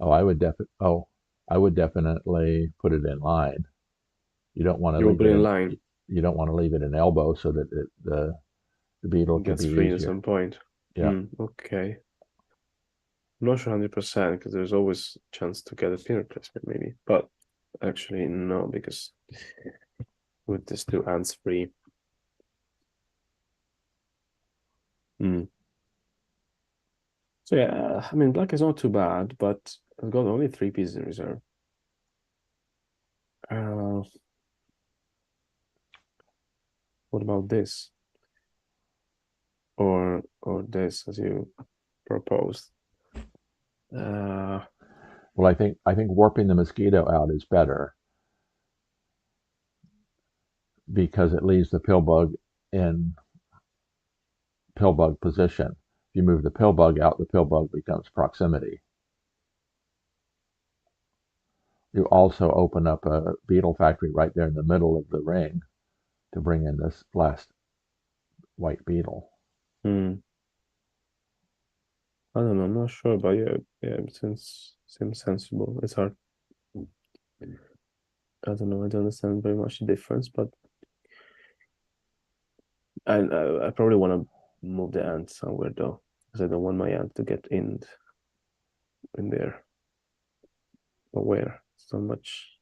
Oh, I would definitely put it in line. You don't want to You will leave put it in in. line You don't want to leave it in elbow so that the beetle and could gets be free at easier. some point. Yeah, Okay. I'm not sure 100% because there's always a chance to get a pin replacement maybe, but actually no, because with this two ants free. Hmm. So yeah, I mean black is not too bad, but I've got only 3 pieces in reserve. Uh, what about this? Or this as you proposed? Uh, well, I think warping the mosquito out is better because it leaves the pill bug in pill bug position. If you move the pill bug out, the pill bug becomes proximity. You also open up a beetle factory right there in the middle of the ring to bring in this last white beetle. hmm. I don't know, I'm not sure, but yeah, it seems sensible. It's hard. I don't know, I don't understand very much the difference, but I probably want to move the ant somewhere though, because I don't want my ant to get in there. But where? So much.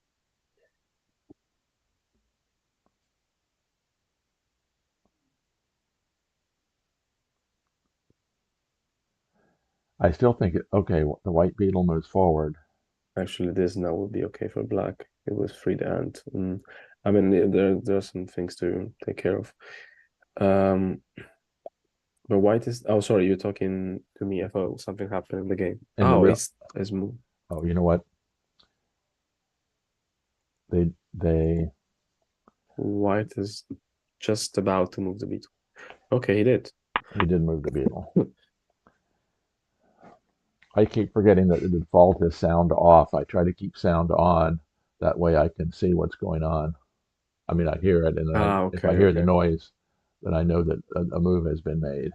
I still think okay, the white beetle moves forward. Actually, this now would be okay for black. It was free the ant. I mean, there are some things to take care of. Um, but white is. Oh, sorry, you're talking to me. I thought something happened in the game. In the Oh, real, it's moved. oh, you know what? They White is just about to move the beetle. Okay, he did. he did move the beetle. I keep forgetting that the default is sound off. I try to keep sound on. That way I can see what's going on. I mean, I hear it, and then if I Okay, hear the okay, noise, then I know that a move has been made.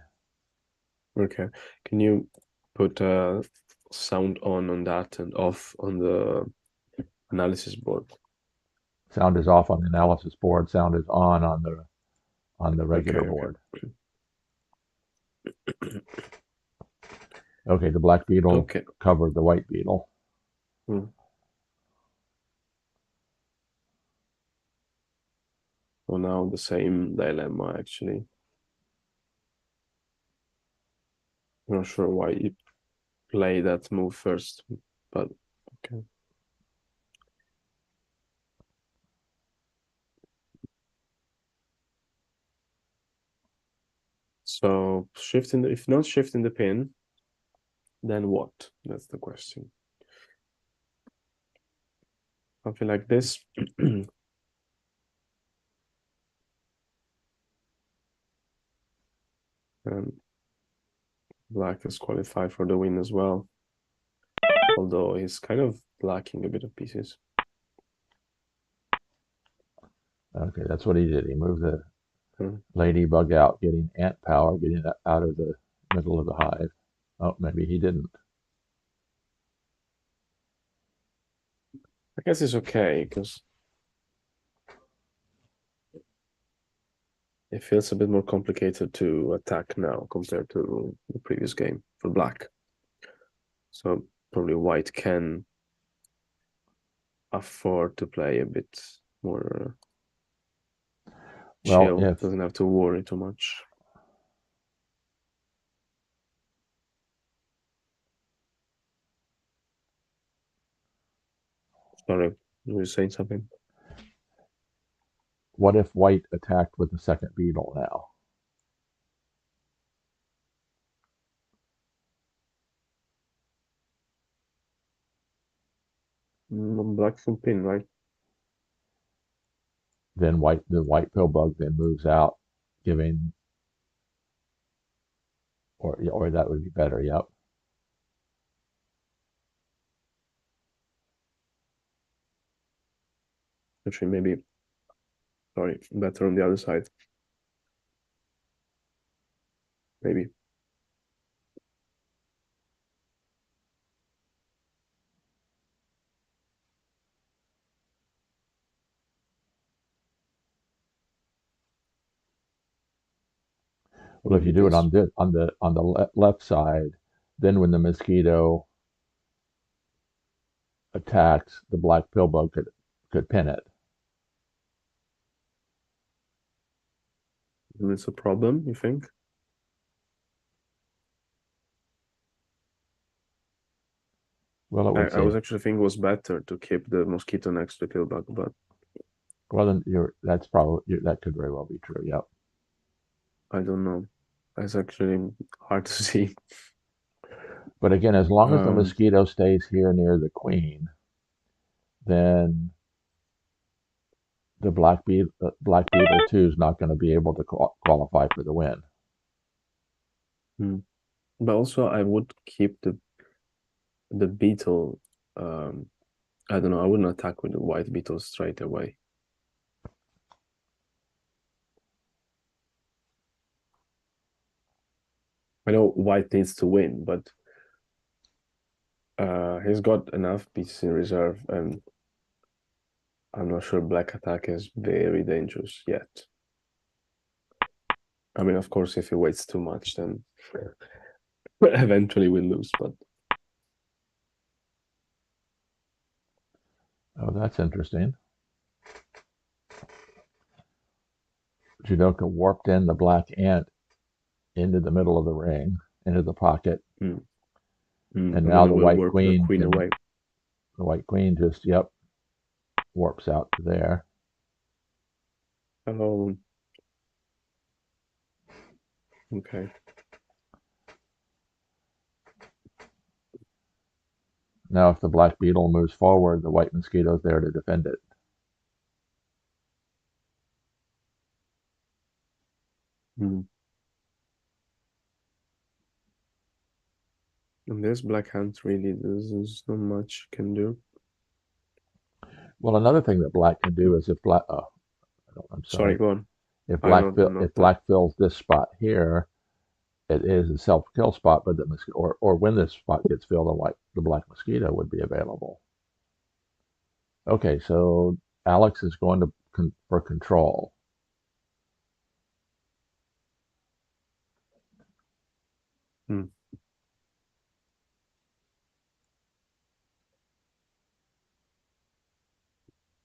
okay. Can you put sound on that and off on the analysis board? Sound is off on the analysis board. Sound is on the Okay, regular okay. board. Okay, the black beetle Okay. covered the white beetle. Hmm. So now the same dilemma actually. I'm not sure why you play that move first, but okay. So shifting if not shifting the pin, then what? That's the question. Something like this. And black is qualified for the win as well. Although he's kind of lacking a bit of pieces. Okay, that's what he did. He moved the Hmm. ladybug out, getting ant power, getting it out of the middle of the hive. Oh, maybe he didn't. I guess it's okay because it feels a bit more complicated to attack now compared to the previous game for black. So probably white can afford to play a bit more Well, chill. if Doesn't have to worry too much. Sorry, you were saying something? what if white attacked with the second beetle now? Black can pin, right? Then the white pill bug then moves out, giving or that would be better. Yep. Actually, maybe, sorry, better on the other side. Maybe. Well, if you Maybe do it this. on the left side, then when the mosquito attacks, the black pill bug could pin it. It's a problem, you think? Well, it I, would I was save. actually thinking it was better to keep the mosquito next to the pill bug, but Well, then that's probably that could very well be true. Yep. I don't know. That's actually hard to see. But again, as long as the Um, mosquito stays here near the queen, then the black beetle too is not going to be able to qualify for the win. hmm. But also I would keep the beetle. Um, I don't know. I wouldn't attack with the white beetle straight away. I know white needs to win, but he's got enough pieces in reserve, and I'm not sure black attack is very dangerous yet. I mean, of course, if he waits too much, then eventually we'll lose. But Oh, that's interesting. Jewdoka warped in the black ant into the middle of the ring, into the pocket, mm, and and now then it will warp the queen away. the white queen just warps out to there. Oh, okay. Now, if the black beetle moves forward, the white mosquito's there to defend it. Mm. And this black hand really there's not much can do. Well, another thing that black can Mm. do is if black, oh, I'm Sorry, sorry, go on. I'm if not that. black fills this spot here, it is a self kill spot, but or when this spot gets filled, the black mosquito would be available. Okay, so Alex is going to for control. Mm.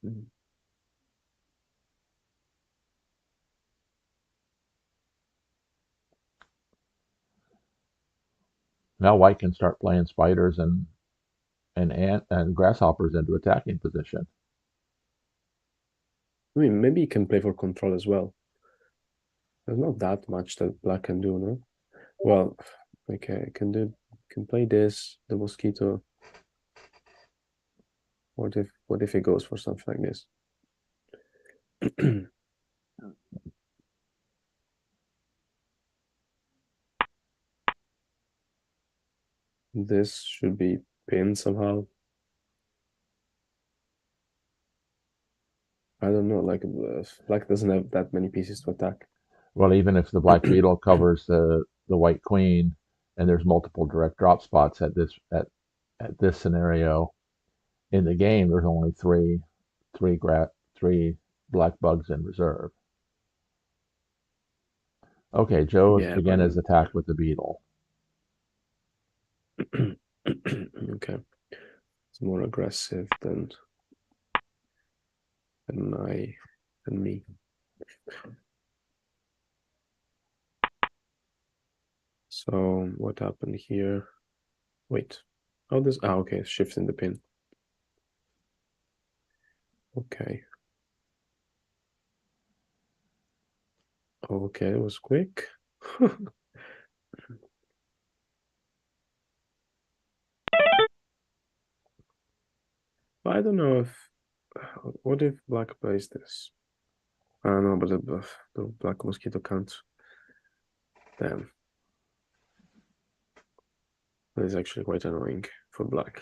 Mm. Now white can start playing spiders and ant and grasshoppers into attacking position. I mean, maybe you can play for control as well. There's not that much that black can do, no? Well, okay, can play this, the mosquito. What if he goes for something like this? This should be pinned somehow. I don't know, like black doesn't have that many pieces to attack. Well, even if the black beetle covers the white queen, and there's multiple direct drop spots at this scenario in the game, there's only three black bugs in reserve. Okay, Joe Yeah, again but is attacked with the beetle. okay, it's more aggressive than and I and me. So what happened here? Wait. Oh, this. Ah, okay. Shifting the pin. Okay. Okay, it was quick. I don't know if. What if black plays this? I don't know, but the black mosquito can't. Damn. That is actually quite annoying for black.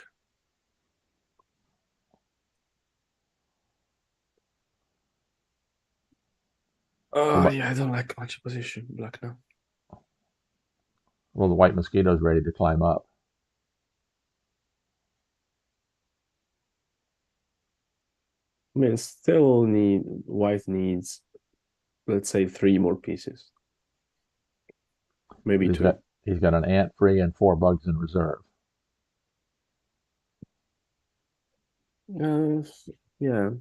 Oh, The, yeah, I don't like much position black now. well, the white mosquito's ready to climb up. I mean, white needs, let's say, 3 more pieces, maybe But 2. he's got an ant free and 4 bugs in reserve. Uh, yeah,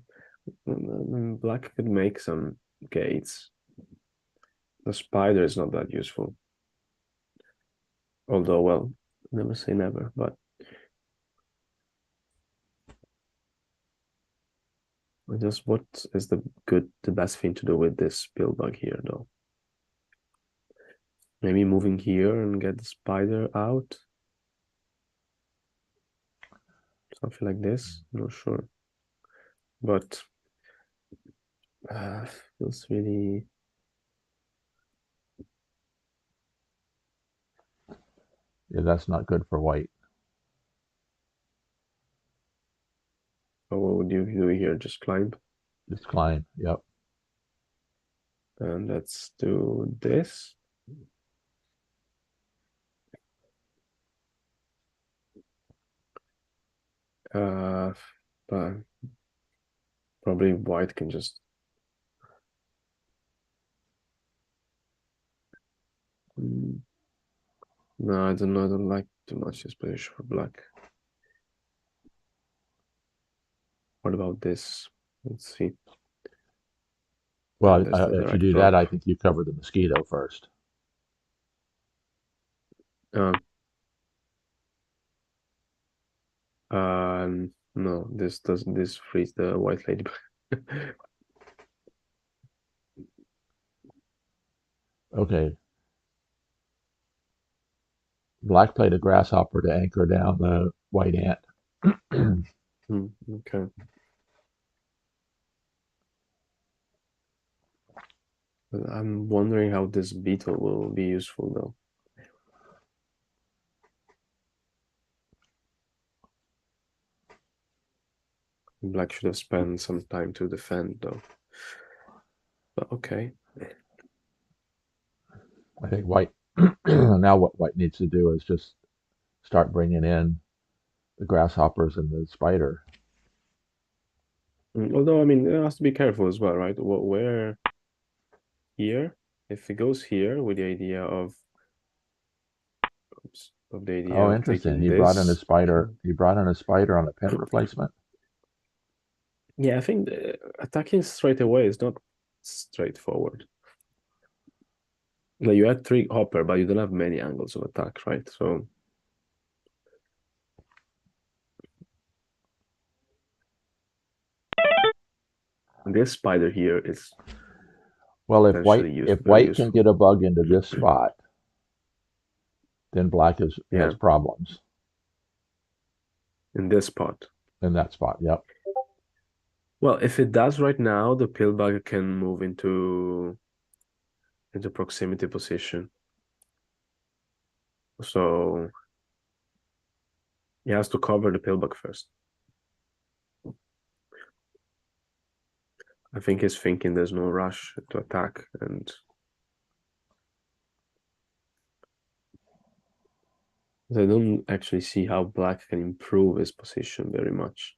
black could make some gates. The spider is not that useful, although, well, never say never. But just what is the best thing to do with this pill bug here, though? Maybe moving here and get the spider out. Something like this. Not sure, but feels really. Yeah, that's not good for white. Oh, what would you do here? Just climb, Just climb. Yep. and let's do this. But probably white can just. Mm, no, I don't know. I don't like too much this position for black. What about this? Let's see. Well, That's the if you direct do that, drop. I think you cover the mosquito first. Um, no, this doesn't. This frees the white lady. Okay. Black played a grasshopper to anchor down the white ant. Okay. I'm wondering how this beetle will be useful though. Black should have spent some time to defend though. But okay. I think white, now what white needs to do is just start bringing in the grasshoppers and the spider. Although I mean, it has to be careful as well, right? Where here? If it goes here with the idea of, oops, of the idea Oh, of interesting. taking this. He brought in a spider on a pin replacement. Yeah, I think attacking straight away is not straightforward. Like you had 3 hopper, but you don't have many angles of attack, right? So this spider here is Well, potentially if very white can useful. get a bug into this spot, then black has Yeah, problems in this spot. in that spot. Yep. Well, if it does right now, the pillbug can move into proximity position. So he has to cover the pillbug first. I think he's thinking there's no rush to attack, and I don't actually see how black can improve his position very much.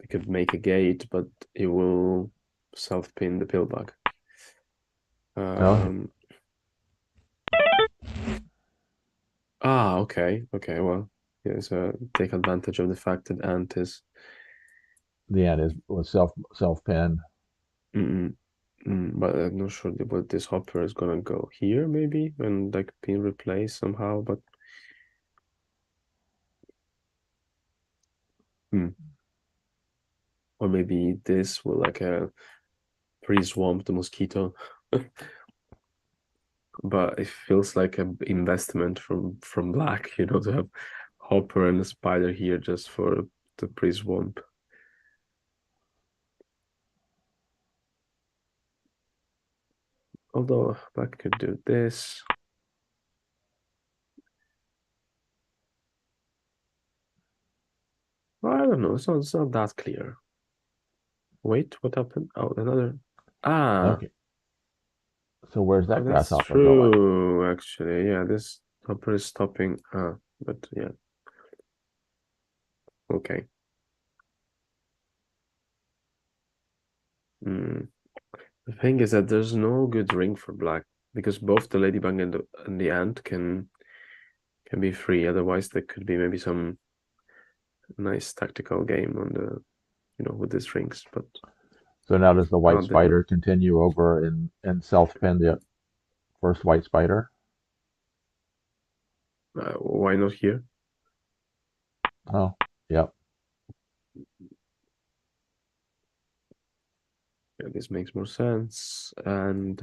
He could make a gate, but he will self-pin the pillbug. Oh, Um, okay, well, yes, take advantage of the fact that Ant is The end is was self pin. Mm-mm. But I'm not sure what this hopper is gonna go here, maybe, and like pin replace somehow. But hmm. Or maybe this will like pre-swamp the mosquito. But it feels like an investment from black, to have hopper and a spider here just for the pre-swamp. Although black could do this. I don't know. It's not that clear. Wait, what happened? Oh, another. Ah, Okay, so where's oh, that that's grasshopper going? true. Actually, yeah, this hopper is stopping. But yeah, okay. Hmm. The thing is that there's no good ring for black because both the ladybug and the ant can be free. Otherwise, there could be maybe some nice tactical game on the with these rings. But So now does the white they don't. spider continue over and self pin the first white spider? Why not here? Oh, yep. Yeah, this makes more sense. And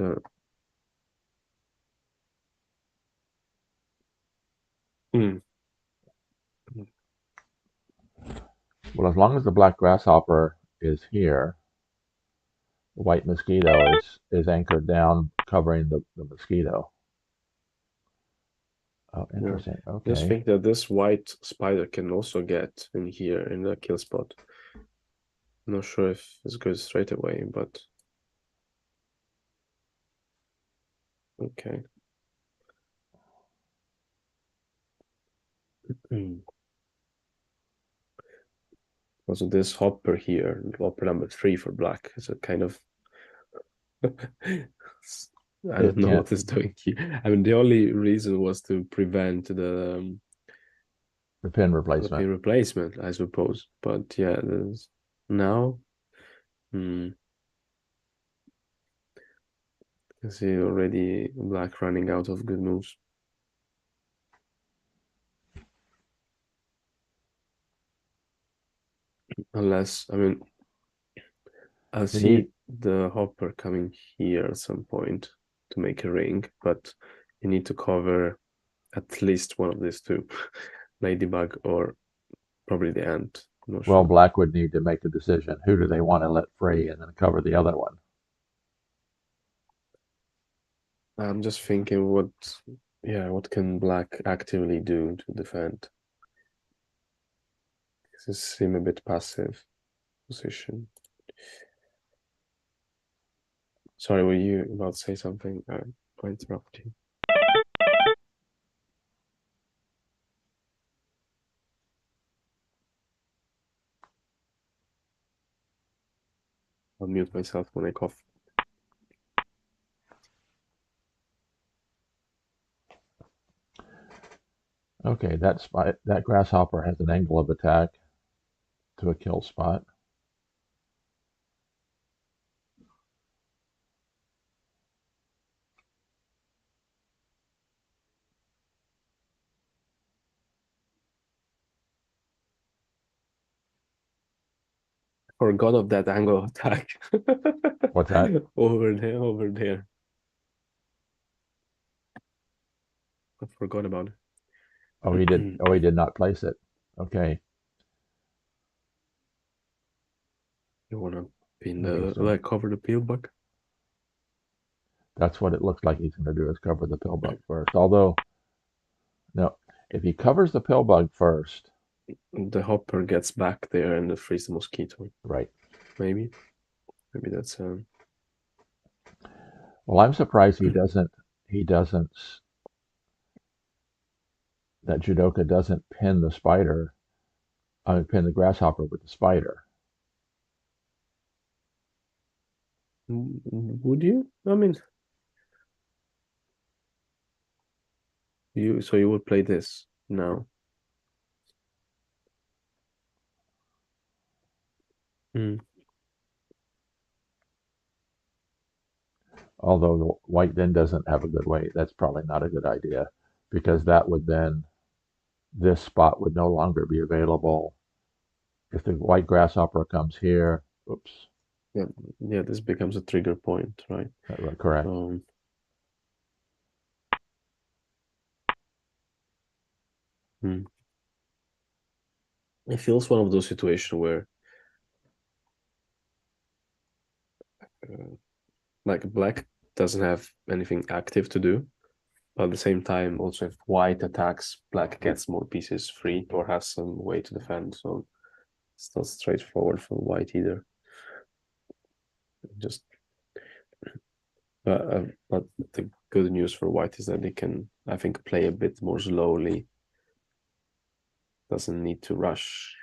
hmm, Well, as long as the black grasshopper is here, the white mosquito is anchored down, covering the mosquito. Oh, yeah, interesting. just Okay. think that this white spider can also get in here in the kill spot. Not sure if it's good straight away, but okay. Hmm. Also, this hopper here, hopper number 3 for black, is a kind of I don't It know can't. what it's doing here. I mean, the only reason was to prevent The pin the replacement. pin replacement, I suppose. But yeah, now, hmm, I see already black running out of good moves. Unless, I mean, I'll You need see the hopper coming here at some point to make a ring, but you need to cover at least one of these two, ladybug or probably the ant. I'm not Well, sure. black would need to make a decision. Who do they want to let free, and then cover the other one? I'm just thinking yeah, what can black actively do to defend? This seem a bit passive position. Sorry, were you about to say something? I interrupted you. I'll mute myself when I cough. Okay, that grasshopper has an angle of attack to a kill spot. Forgot of that angle of attack. What's that? Over there, over there. I forgot about Oh, he did. it. Oh, he did not place it. Okay, You wanna pin okay. the So like cover the peel bug? that's what it looks like he's going to do is cover the pill bug first. Although, no, if he covers the pill bug first, The hopper gets back there and frees the mosquito. right? Maybe. Maybe that's Well, I'm surprised he doesn't that Jewdoka doesn't pin the spider. I mean, pin the grasshopper with the spider. would you? I mean, you would play this now. Mm. Although the white then doesn't have a good weight, that's probably not a good idea because that would then, this spot would no longer be available. If the white grasshopper comes here, oops, Yeah, yeah, this becomes a trigger point, right? correct, So mm. It feels one of those situations where like black doesn't have anything active to do, but at the same time, also if white attacks, black gets more pieces free or has some way to defend. So it's not straightforward for white either. Just but the good news for white is that they can, I think, play a bit more slowly. Doesn't need to rush.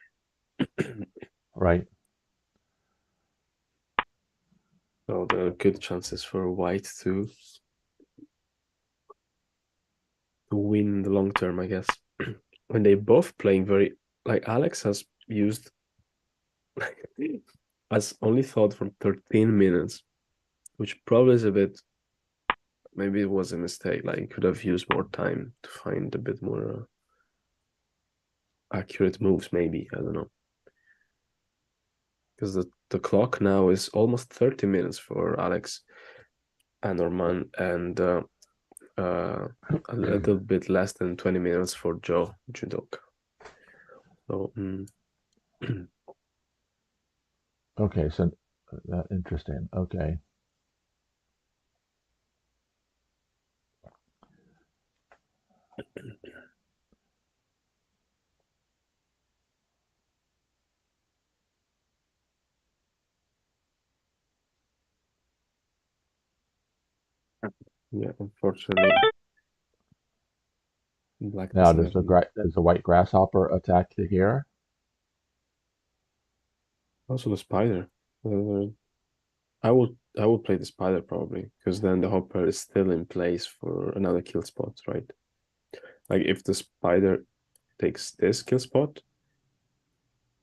right, So there are good chances for white to win in the long term, I guess. When they both playing very, like Alex has used has only thought for 13 minutes, which probably is a bit, maybe it was a mistake. Like could have used more time to find a bit more accurate moves, maybe. I don't know. Because the clock now is almost 30 minutes for Alex Aenorman and a little bit less than 20 minutes for Jewdoka. So okay, so interesting, okay. yeah, unfortunately, black Now, doesn't have any. does the white grasshopper attack to here? Also the spider. Uh, I would play the spider probably because then the hopper is still in place for another kill spot, right? Like if the spider takes this kill spot,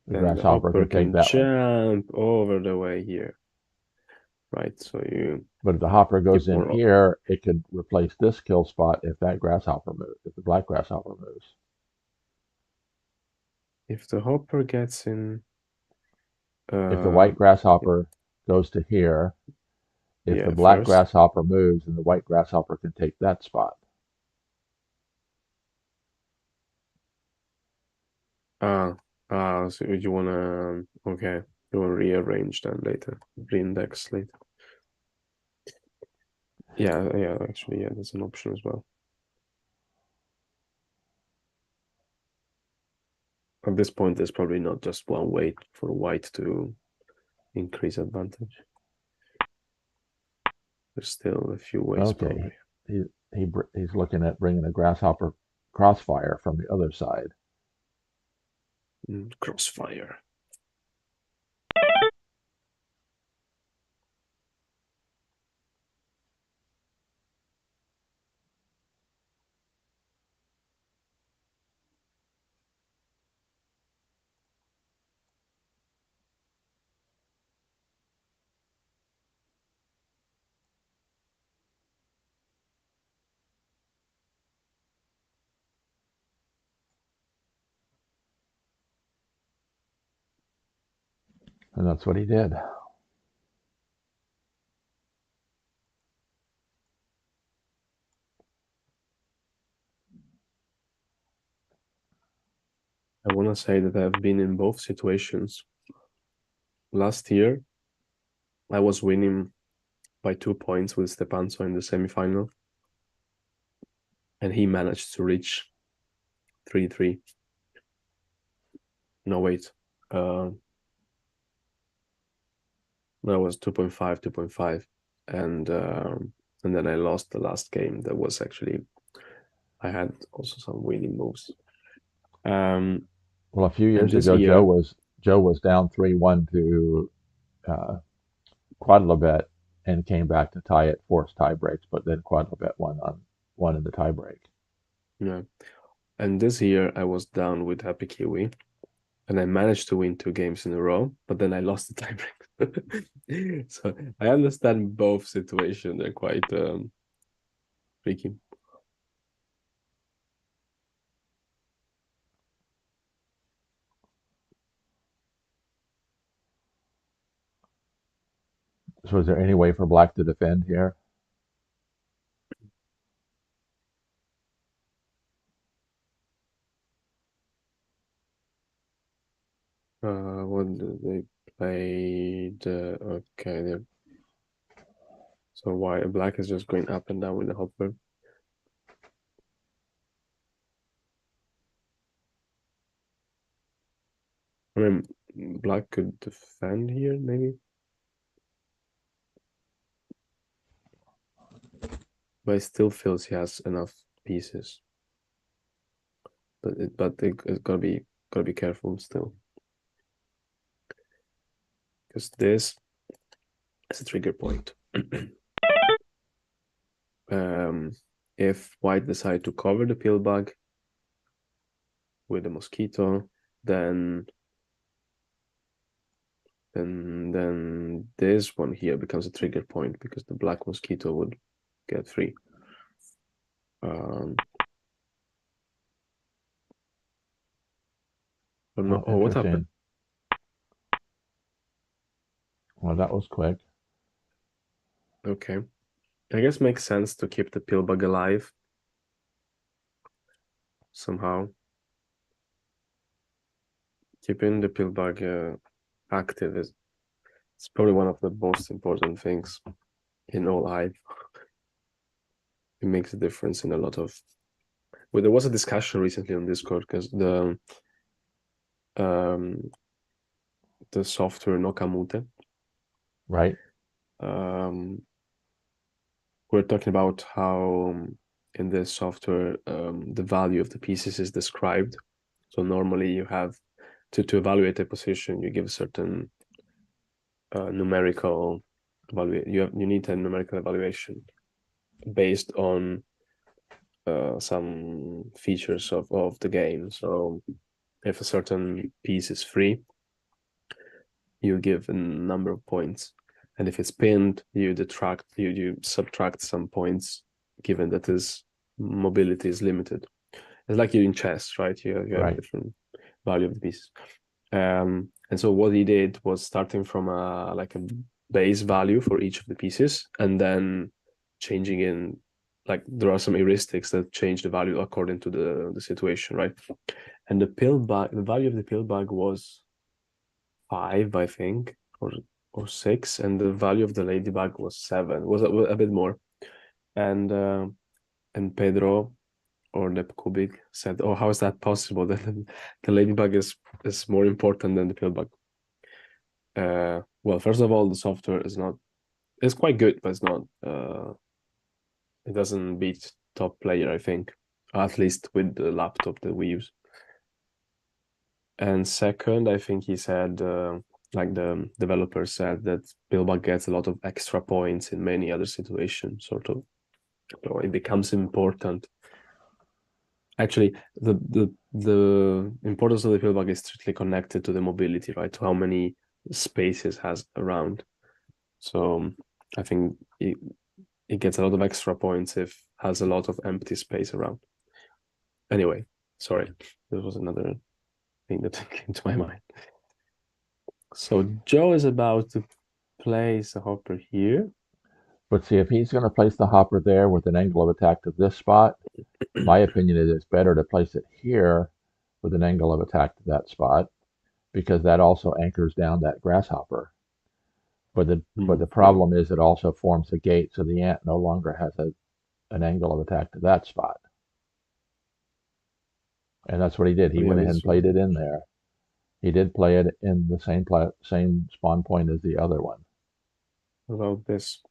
The then the grasshopper hopper can take can that one. jump over the way here, right? So you But if the hopper give goes in more. here, it could replace this kill spot if that grasshopper moves, if the black grasshopper moves. If the hopper gets in, If the uh, white grasshopper goes to here, if the yeah, black first. grasshopper moves, then the white grasshopper can take that spot. Ah, so you wanna okay, you wanna rearrange then later, reindex later. Yeah, yeah, actually, yeah, that's an option as well. At this point, there's probably not just one way for white to increase advantage. There's still a few ways, Okay, probably. he's looking at bringing a grasshopper crossfire from the other side. Crossfire. And that's what he did. I want to say that I've been in both situations. Last year, I was winning by 2 points with Stepanzo in the semifinal, and he managed to reach 3-3. No, wait. That was 2.5, 2.5. And then I lost the last game. That was actually, I had also some winning moves. Um, Well, a few and years this ago, year, Joe was down 3-1 to uh, Quadlibet and came back to tie it, forced tie breaks, but then Quadlibet won in the tie break. yeah, and this year I was down with Happy Kiwi, and I managed to win 2 games in a row, but then I lost the tiebreak. So I understand both situations. They're quite tricky. So is there any way for black to defend here? What did they played? Okay, so why black is just going up and down with the hopper. I mean, black could defend here, maybe. But it still feels he has enough pieces. It's gotta be careful still. Because this is a trigger point. If white decide to cover the pill bug with the mosquito, then this one here becomes a trigger point because the black mosquito would get free. But no, Oh, what happened? interesting. Well, that was quick. Okay. I guess makes sense to keep the pill bug alive somehow. Keeping the pill bug active is it's probably one of the most important things in all Hive. It makes a difference in a lot of. Well, there was a discussion recently on Discord because the software Nokamute, Right? we're talking about how in this software the value of the pieces is described. So normally you have to evaluate a position, you give a certain numerical value. You need a numerical evaluation based on some features of the game. So if a certain piece is free, you give a number of points, and if it's pinned, you subtract some points, given that his mobility is limited. It's like you're in chess, right? You have a Right. different value of the pieces. And so what he did was starting from a base value for each of the pieces, and then changing in there are some heuristics that change the value according to the situation, right? And the value of the pill bag was 5, I think, or 6, and the value of the ladybug was 7. Was a bit more, and uh, and Pedro or the Kubik said, "Oh, how is that possible? That the ladybug is more important than the pillbug." Well, first of all, the software is not. It's quite good, but it's not. It doesn't beat top player, I think, at least with the laptop that we use. And second, I think he said, like the developer said, that pillbug gets a lot of extra points in many other situations, sort of. So it becomes important. Actually, the importance of the pillbug is strictly connected to the mobility, right? To how many spaces has around. So I think it gets a lot of extra points if has a lot of empty space around. Anyway, sorry, this was another thing that came to my mind. So Joe is about to place a hopper here. But see, if he's going to place the hopper there with an angle of attack to this spot, my opinion is it's better to place it here with an angle of attack to that spot because that also anchors down that grasshopper. But the Yeah, problem is it also forms a gate, so the ant no longer has an angle of attack to that spot. And that's what he did. He yeah, went ahead and this played it in there. He did play it in the same spawn point as the other one. about this.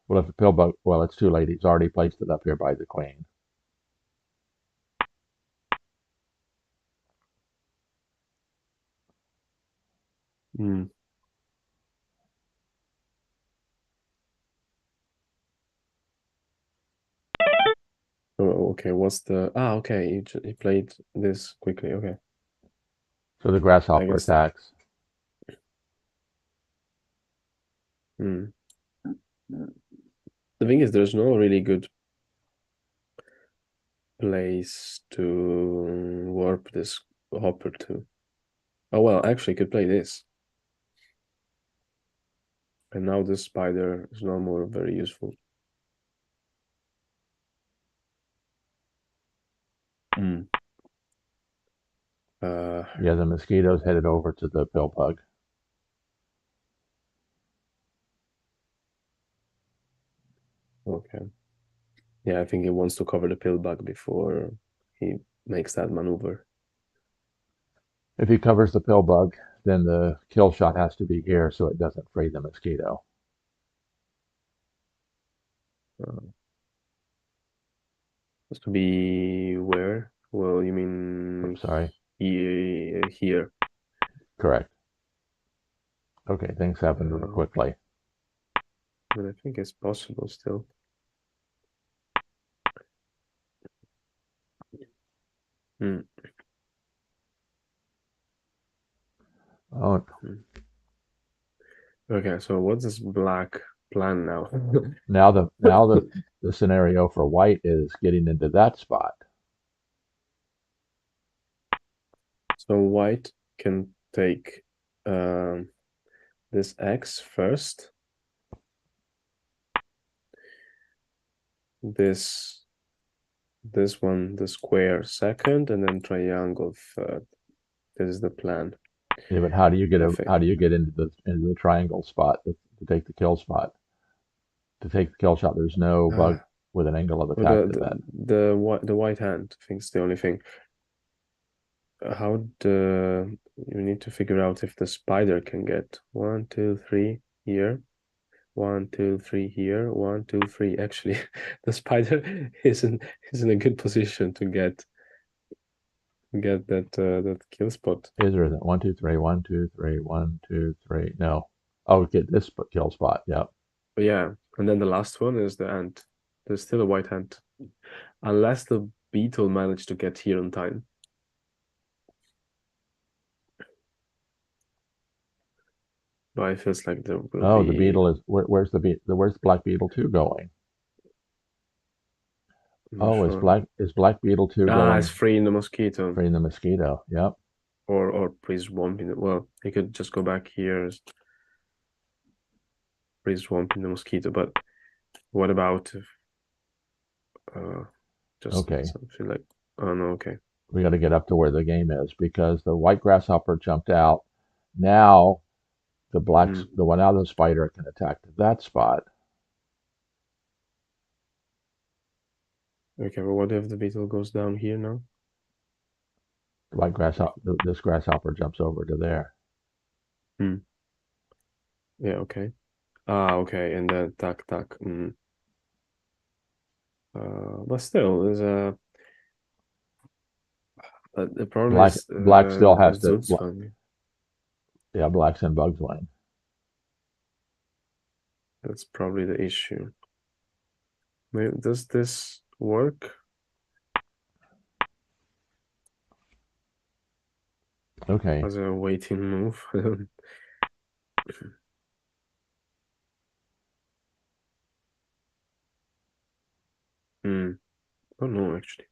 Well, if the pillbug, well, it's too late. He's already placed it up here by the queen. Mm. Oh, okay, what's the okay, he played this quickly. Okay. So the I grasshopper guess. attacks. Hmm. The thing is, there's no really good place to warp this hopper to. Oh well, actually, I could play this. And now this spider is no more very useful. Hmm. Yeah, the mosquito's headed over to the pill bug. Okay. Yeah, I think he wants to cover the pill bug before he makes that maneuver. If he covers the pill bug, then the kill shot has to be here so it doesn't free the mosquito. Uh, has to be where? Well, you mean Oops, sorry. here. Correct. Okay, things happen real Uh, quickly. but I think it's possible still. Hmm. Oh, Hmm. Okay, so what's this black plan now? now the scenario for white is getting into that spot. So white can take this X first, this one, the square second, and then triangle third. This is the plan, Yeah, but I think. how do you get into the triangle spot to take the kill spot? To take the kill shot, there's no bug Ah, with an angle of well, attack to that. the white hand, I think, is the only thing. How the you need to figure out if the spider can get 1, 2, 3 here, 1, 2, 3 here, 1, 2, 3. Actually, the spider is in a good position to get that kill spot. Is or isn't? 1, 2, 3, 1, 2, 3, 1, 2, 3. No. Oh, get this kill spot. Yep. But yeah, and then the last one is the ant. There's still a white ant, unless the beetle managed to get here on time. But it feels like there will Oh, the be. beetle is where's Black Beetle 2 going? I'm not Oh, sure. is Black Beetle 2 Ah, it's going freeing the mosquito, freeing the mosquito? Yep. or pre-swamping it. Well, he could just go back here, pre-swamping the mosquito. But what about if, just Okay. something like? Oh no, okay. We got to get up to where the game is because the white grasshopper jumped out. Now Hmm. the one out of the spider can attack that spot. Okay, but what if the beetle goes down here now? This grasshopper jumps over to there. Hmm. Yeah, okay. Ah, okay, and then tack tack. But still, there's a the problem is Black still the has to. Zootsfang. Yeah, black's in Bug's Lane. That's probably the issue. Maybe, does this work Okay. as a waiting move? Hmm. Oh no, actually.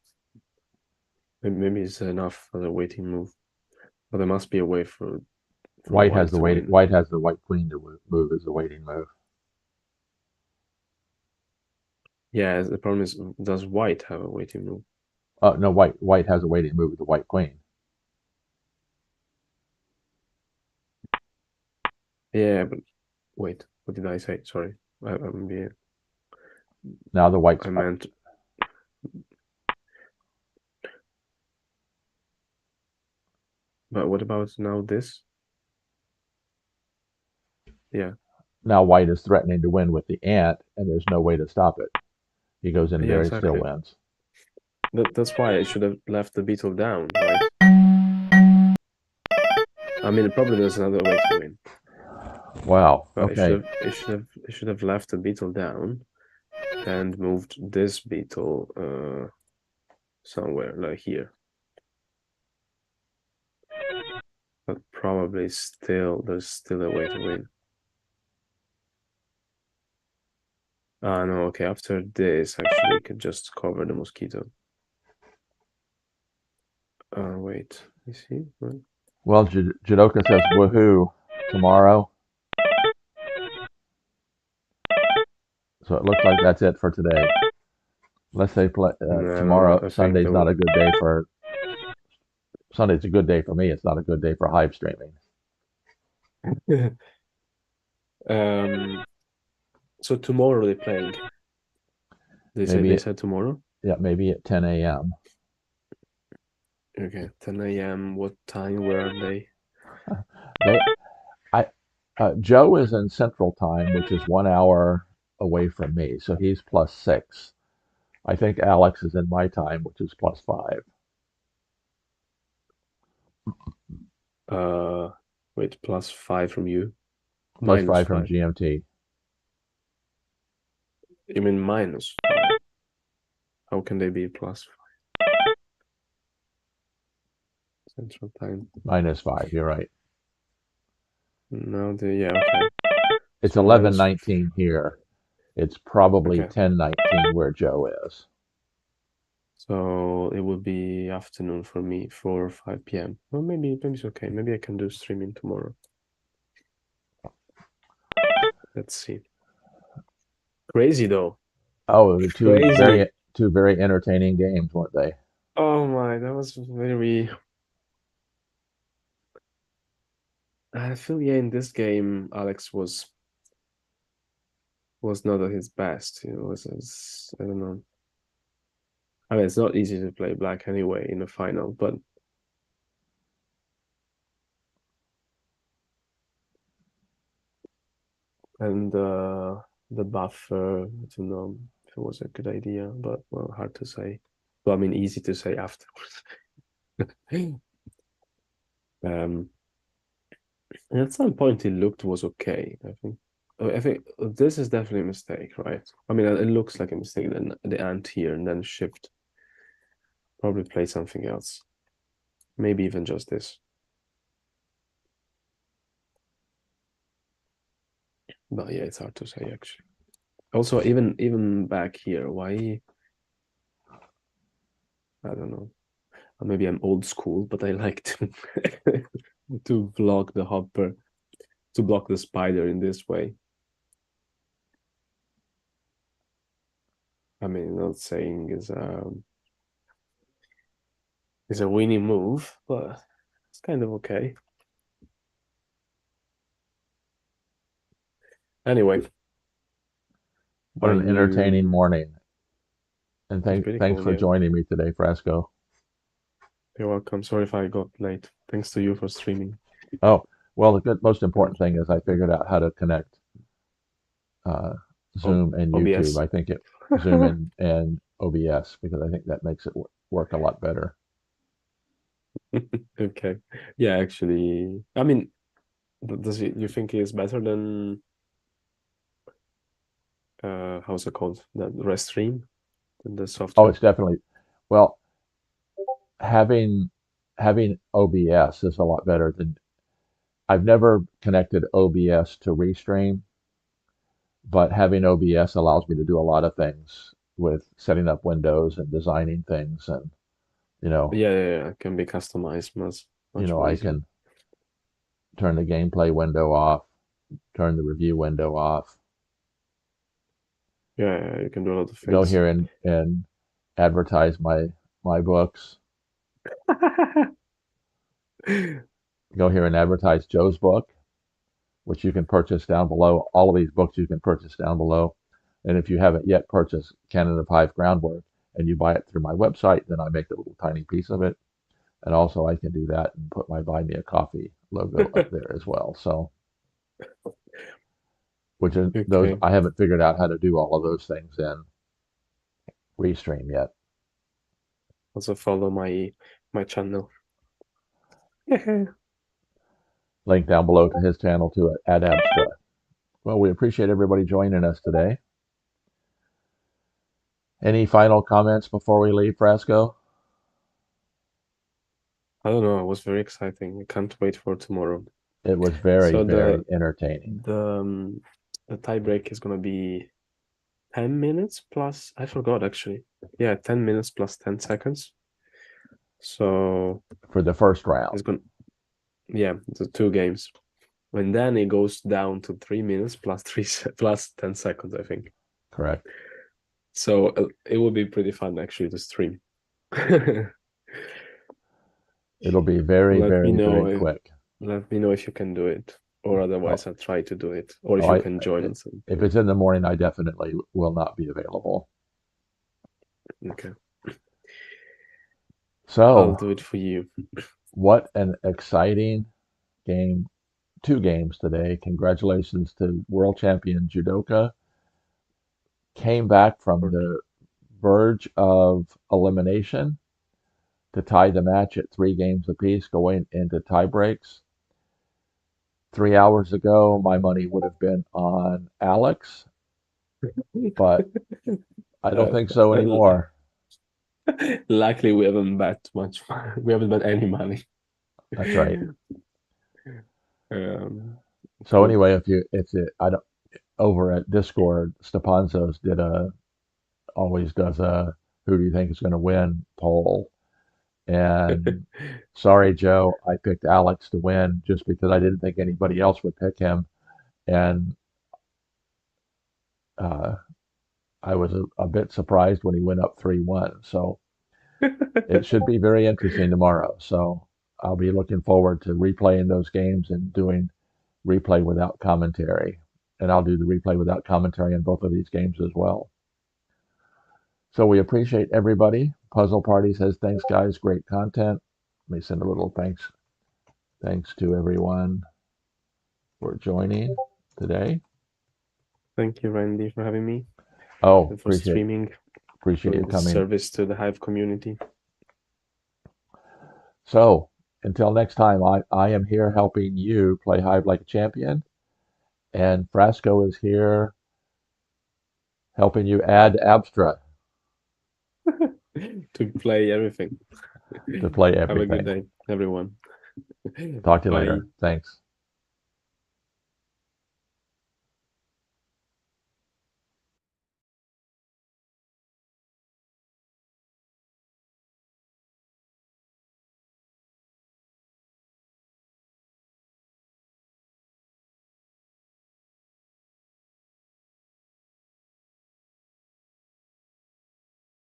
Maybe it's enough as a waiting move. But there must be a way for white to win. White has the white queen to move as a waiting move. Yeah, the problem is, does white have a waiting move? Oh no, white has a waiting move with the white queen. Yeah, but wait, what did I say? Sorry, Now the I meant. But what about now this? Yeah, now white is threatening to win with the ant, and there's no way to stop it. He goes in yeah, there, he still exactly. wins. That's why I should have left the beetle down, right? I mean, probably there's another way to win, Wow. but Okay. it should have left the beetle down and moved this beetle somewhere like here. probably still there's still a way to win. Ah, no, okay. After this, actually, you can just cover the mosquito. Wait. You see? Right. Well, Jewdoka says woohoo tomorrow. So it looks like that's it for today. Let's say No, tomorrow. I think Sunday's that not a good day for. Sunday's a good day for me. It's not a good day for Hive streaming. would. Um. So tomorrow they're playing. They Maybe, said tomorrow. yeah, maybe at 10 a.m. Okay, 10 a.m. What time? Where are they? They, I, Joe is in Central Time, which is 1 hour away from me, so he's +6. I think Alex is in my time, which is +5. Uh, Wait, +5 from you, minus +5 from 5. GMT. You mean -5? How can they be +5 Central Time? -5. You're right. No, yeah, okay. It's So 11:19 here. It's probably okay. 10:19 where Joe is. So it will be afternoon for me, 4 or 5 p.m. Well, maybe it's okay. Maybe I can do streaming tomorrow. Let's see. Crazy though. Oh, the Crazy. two very entertaining games, weren't they? Oh my, that was very. I feel yeah, in this game, Alex was not at his best. Was I don't know. I mean, it's not easy to play black anyway in the final, but and the buffer, I don't know if it was a good idea, but well, hard to say. Well, I mean, easy to say afterwards. um, and at some point, it looked was okay. I think this is definitely a mistake, right? I mean, it looks like a mistake. Then the ant here and then shift. Probably play something else. Maybe even just this. But yeah, it's hard to say actually. Also, even back here, why? I don't know. Maybe I'm old school, but I like to to block the hopper, to block the spider in this way. I mean, not saying is a winning move, but it's kind of okay. Anyway, What my an entertaining new morning. And it's pretty thanks cool. for Yeah, joining me today, Fresco. you're welcome. Sorry if I got late. Thanks to you for streaming. Oh, well, most important Thank thing is I figured out how to connect uh, you. Zoom and YouTube. OBS. I think it Zoom and OBS because I think that makes it work a lot better. Okay. Yeah, actually, I mean, does it, you think it's better than how's it called? That Restream, than the Oh, software? it's definitely well having having OBS is a lot better than I've never connected OBS to Restream, but having OBS allows me to do a lot of things with setting up windows and designing things, and you know, Yeah, yeah, yeah. It can be customized much more I easier. can turn the gameplay window off, turn the review window off, Yeah, yeah, you can do a lot of go things. here and advertise my books, go here and advertise Joe's book, which you can purchase down below. All of these books you can purchase down below. And if you haven't yet purchased Canon of Hive Groundwork and you buy it through my website, then I make a little tiny piece of it. And also I can do that and put my Buy Me a Coffee logo up there as well. So, which is those, Okay. I haven't figured out how to do all of those things in Restream yet. Also follow my channel. Link down below to his channel to Ad Abstra. Well, we appreciate everybody joining us today. Any final comments before we leave, Frasco? I don't know. It was very exciting. I can't wait for tomorrow. It was very, So very entertaining. the the tie break is gonna be 10 minutes plus. I forgot actually. Yeah, 10 minutes plus 10 seconds. So For the first round. it's gonna yeah, the two games. And then it goes down to 3 minutes plus plus 10 seconds, I think. Correct. So it will be pretty fun actually to stream. It'll be very, Let me very, know very if quick. let me know if you can do it, or Oh, otherwise I'll try to do it, or if oh, you can join on if something. it's in the morning, I definitely will not be available. Okay, I'll So, do it for you. what an exciting game. Two games today. Congratulations to world champion Jewdoka. Came back from the verge of elimination to tie the match at 3 games apiece, going into tiebreaks. 3 hours ago, my money would have been on Alex, but I don't Uh, think so anymore. Luckily, we haven't bet much. We haven't bet any money. That's right. Um, So cool. anyway, if it, I don't over at Discord, Stepanzos always does a who do you think is going to win poll, and sorry Joe, I picked Alex to win just because I didn't think anybody else would pick him, and uh, I was a bit surprised when he went up 3-1. So it should be very interesting tomorrow. So I'll be looking forward to replaying those games and doing replay without commentary. And I'll do the replay without commentary in both of these games as well. So we appreciate everybody. Puzzle Party says, thanks, guys. Great content. Let me send a little thanks. Thanks to everyone for joining today. Thank you, Randy, for having me Oh, and for streaming, appreciate you doing this coming. service to the Hive community. So until next time, I am here helping you play Hive like a champion, and Frasco is here helping you add Abstra To play everything. to play Have a good everything. day, everyone. Talk to you Bye. later. Thanks.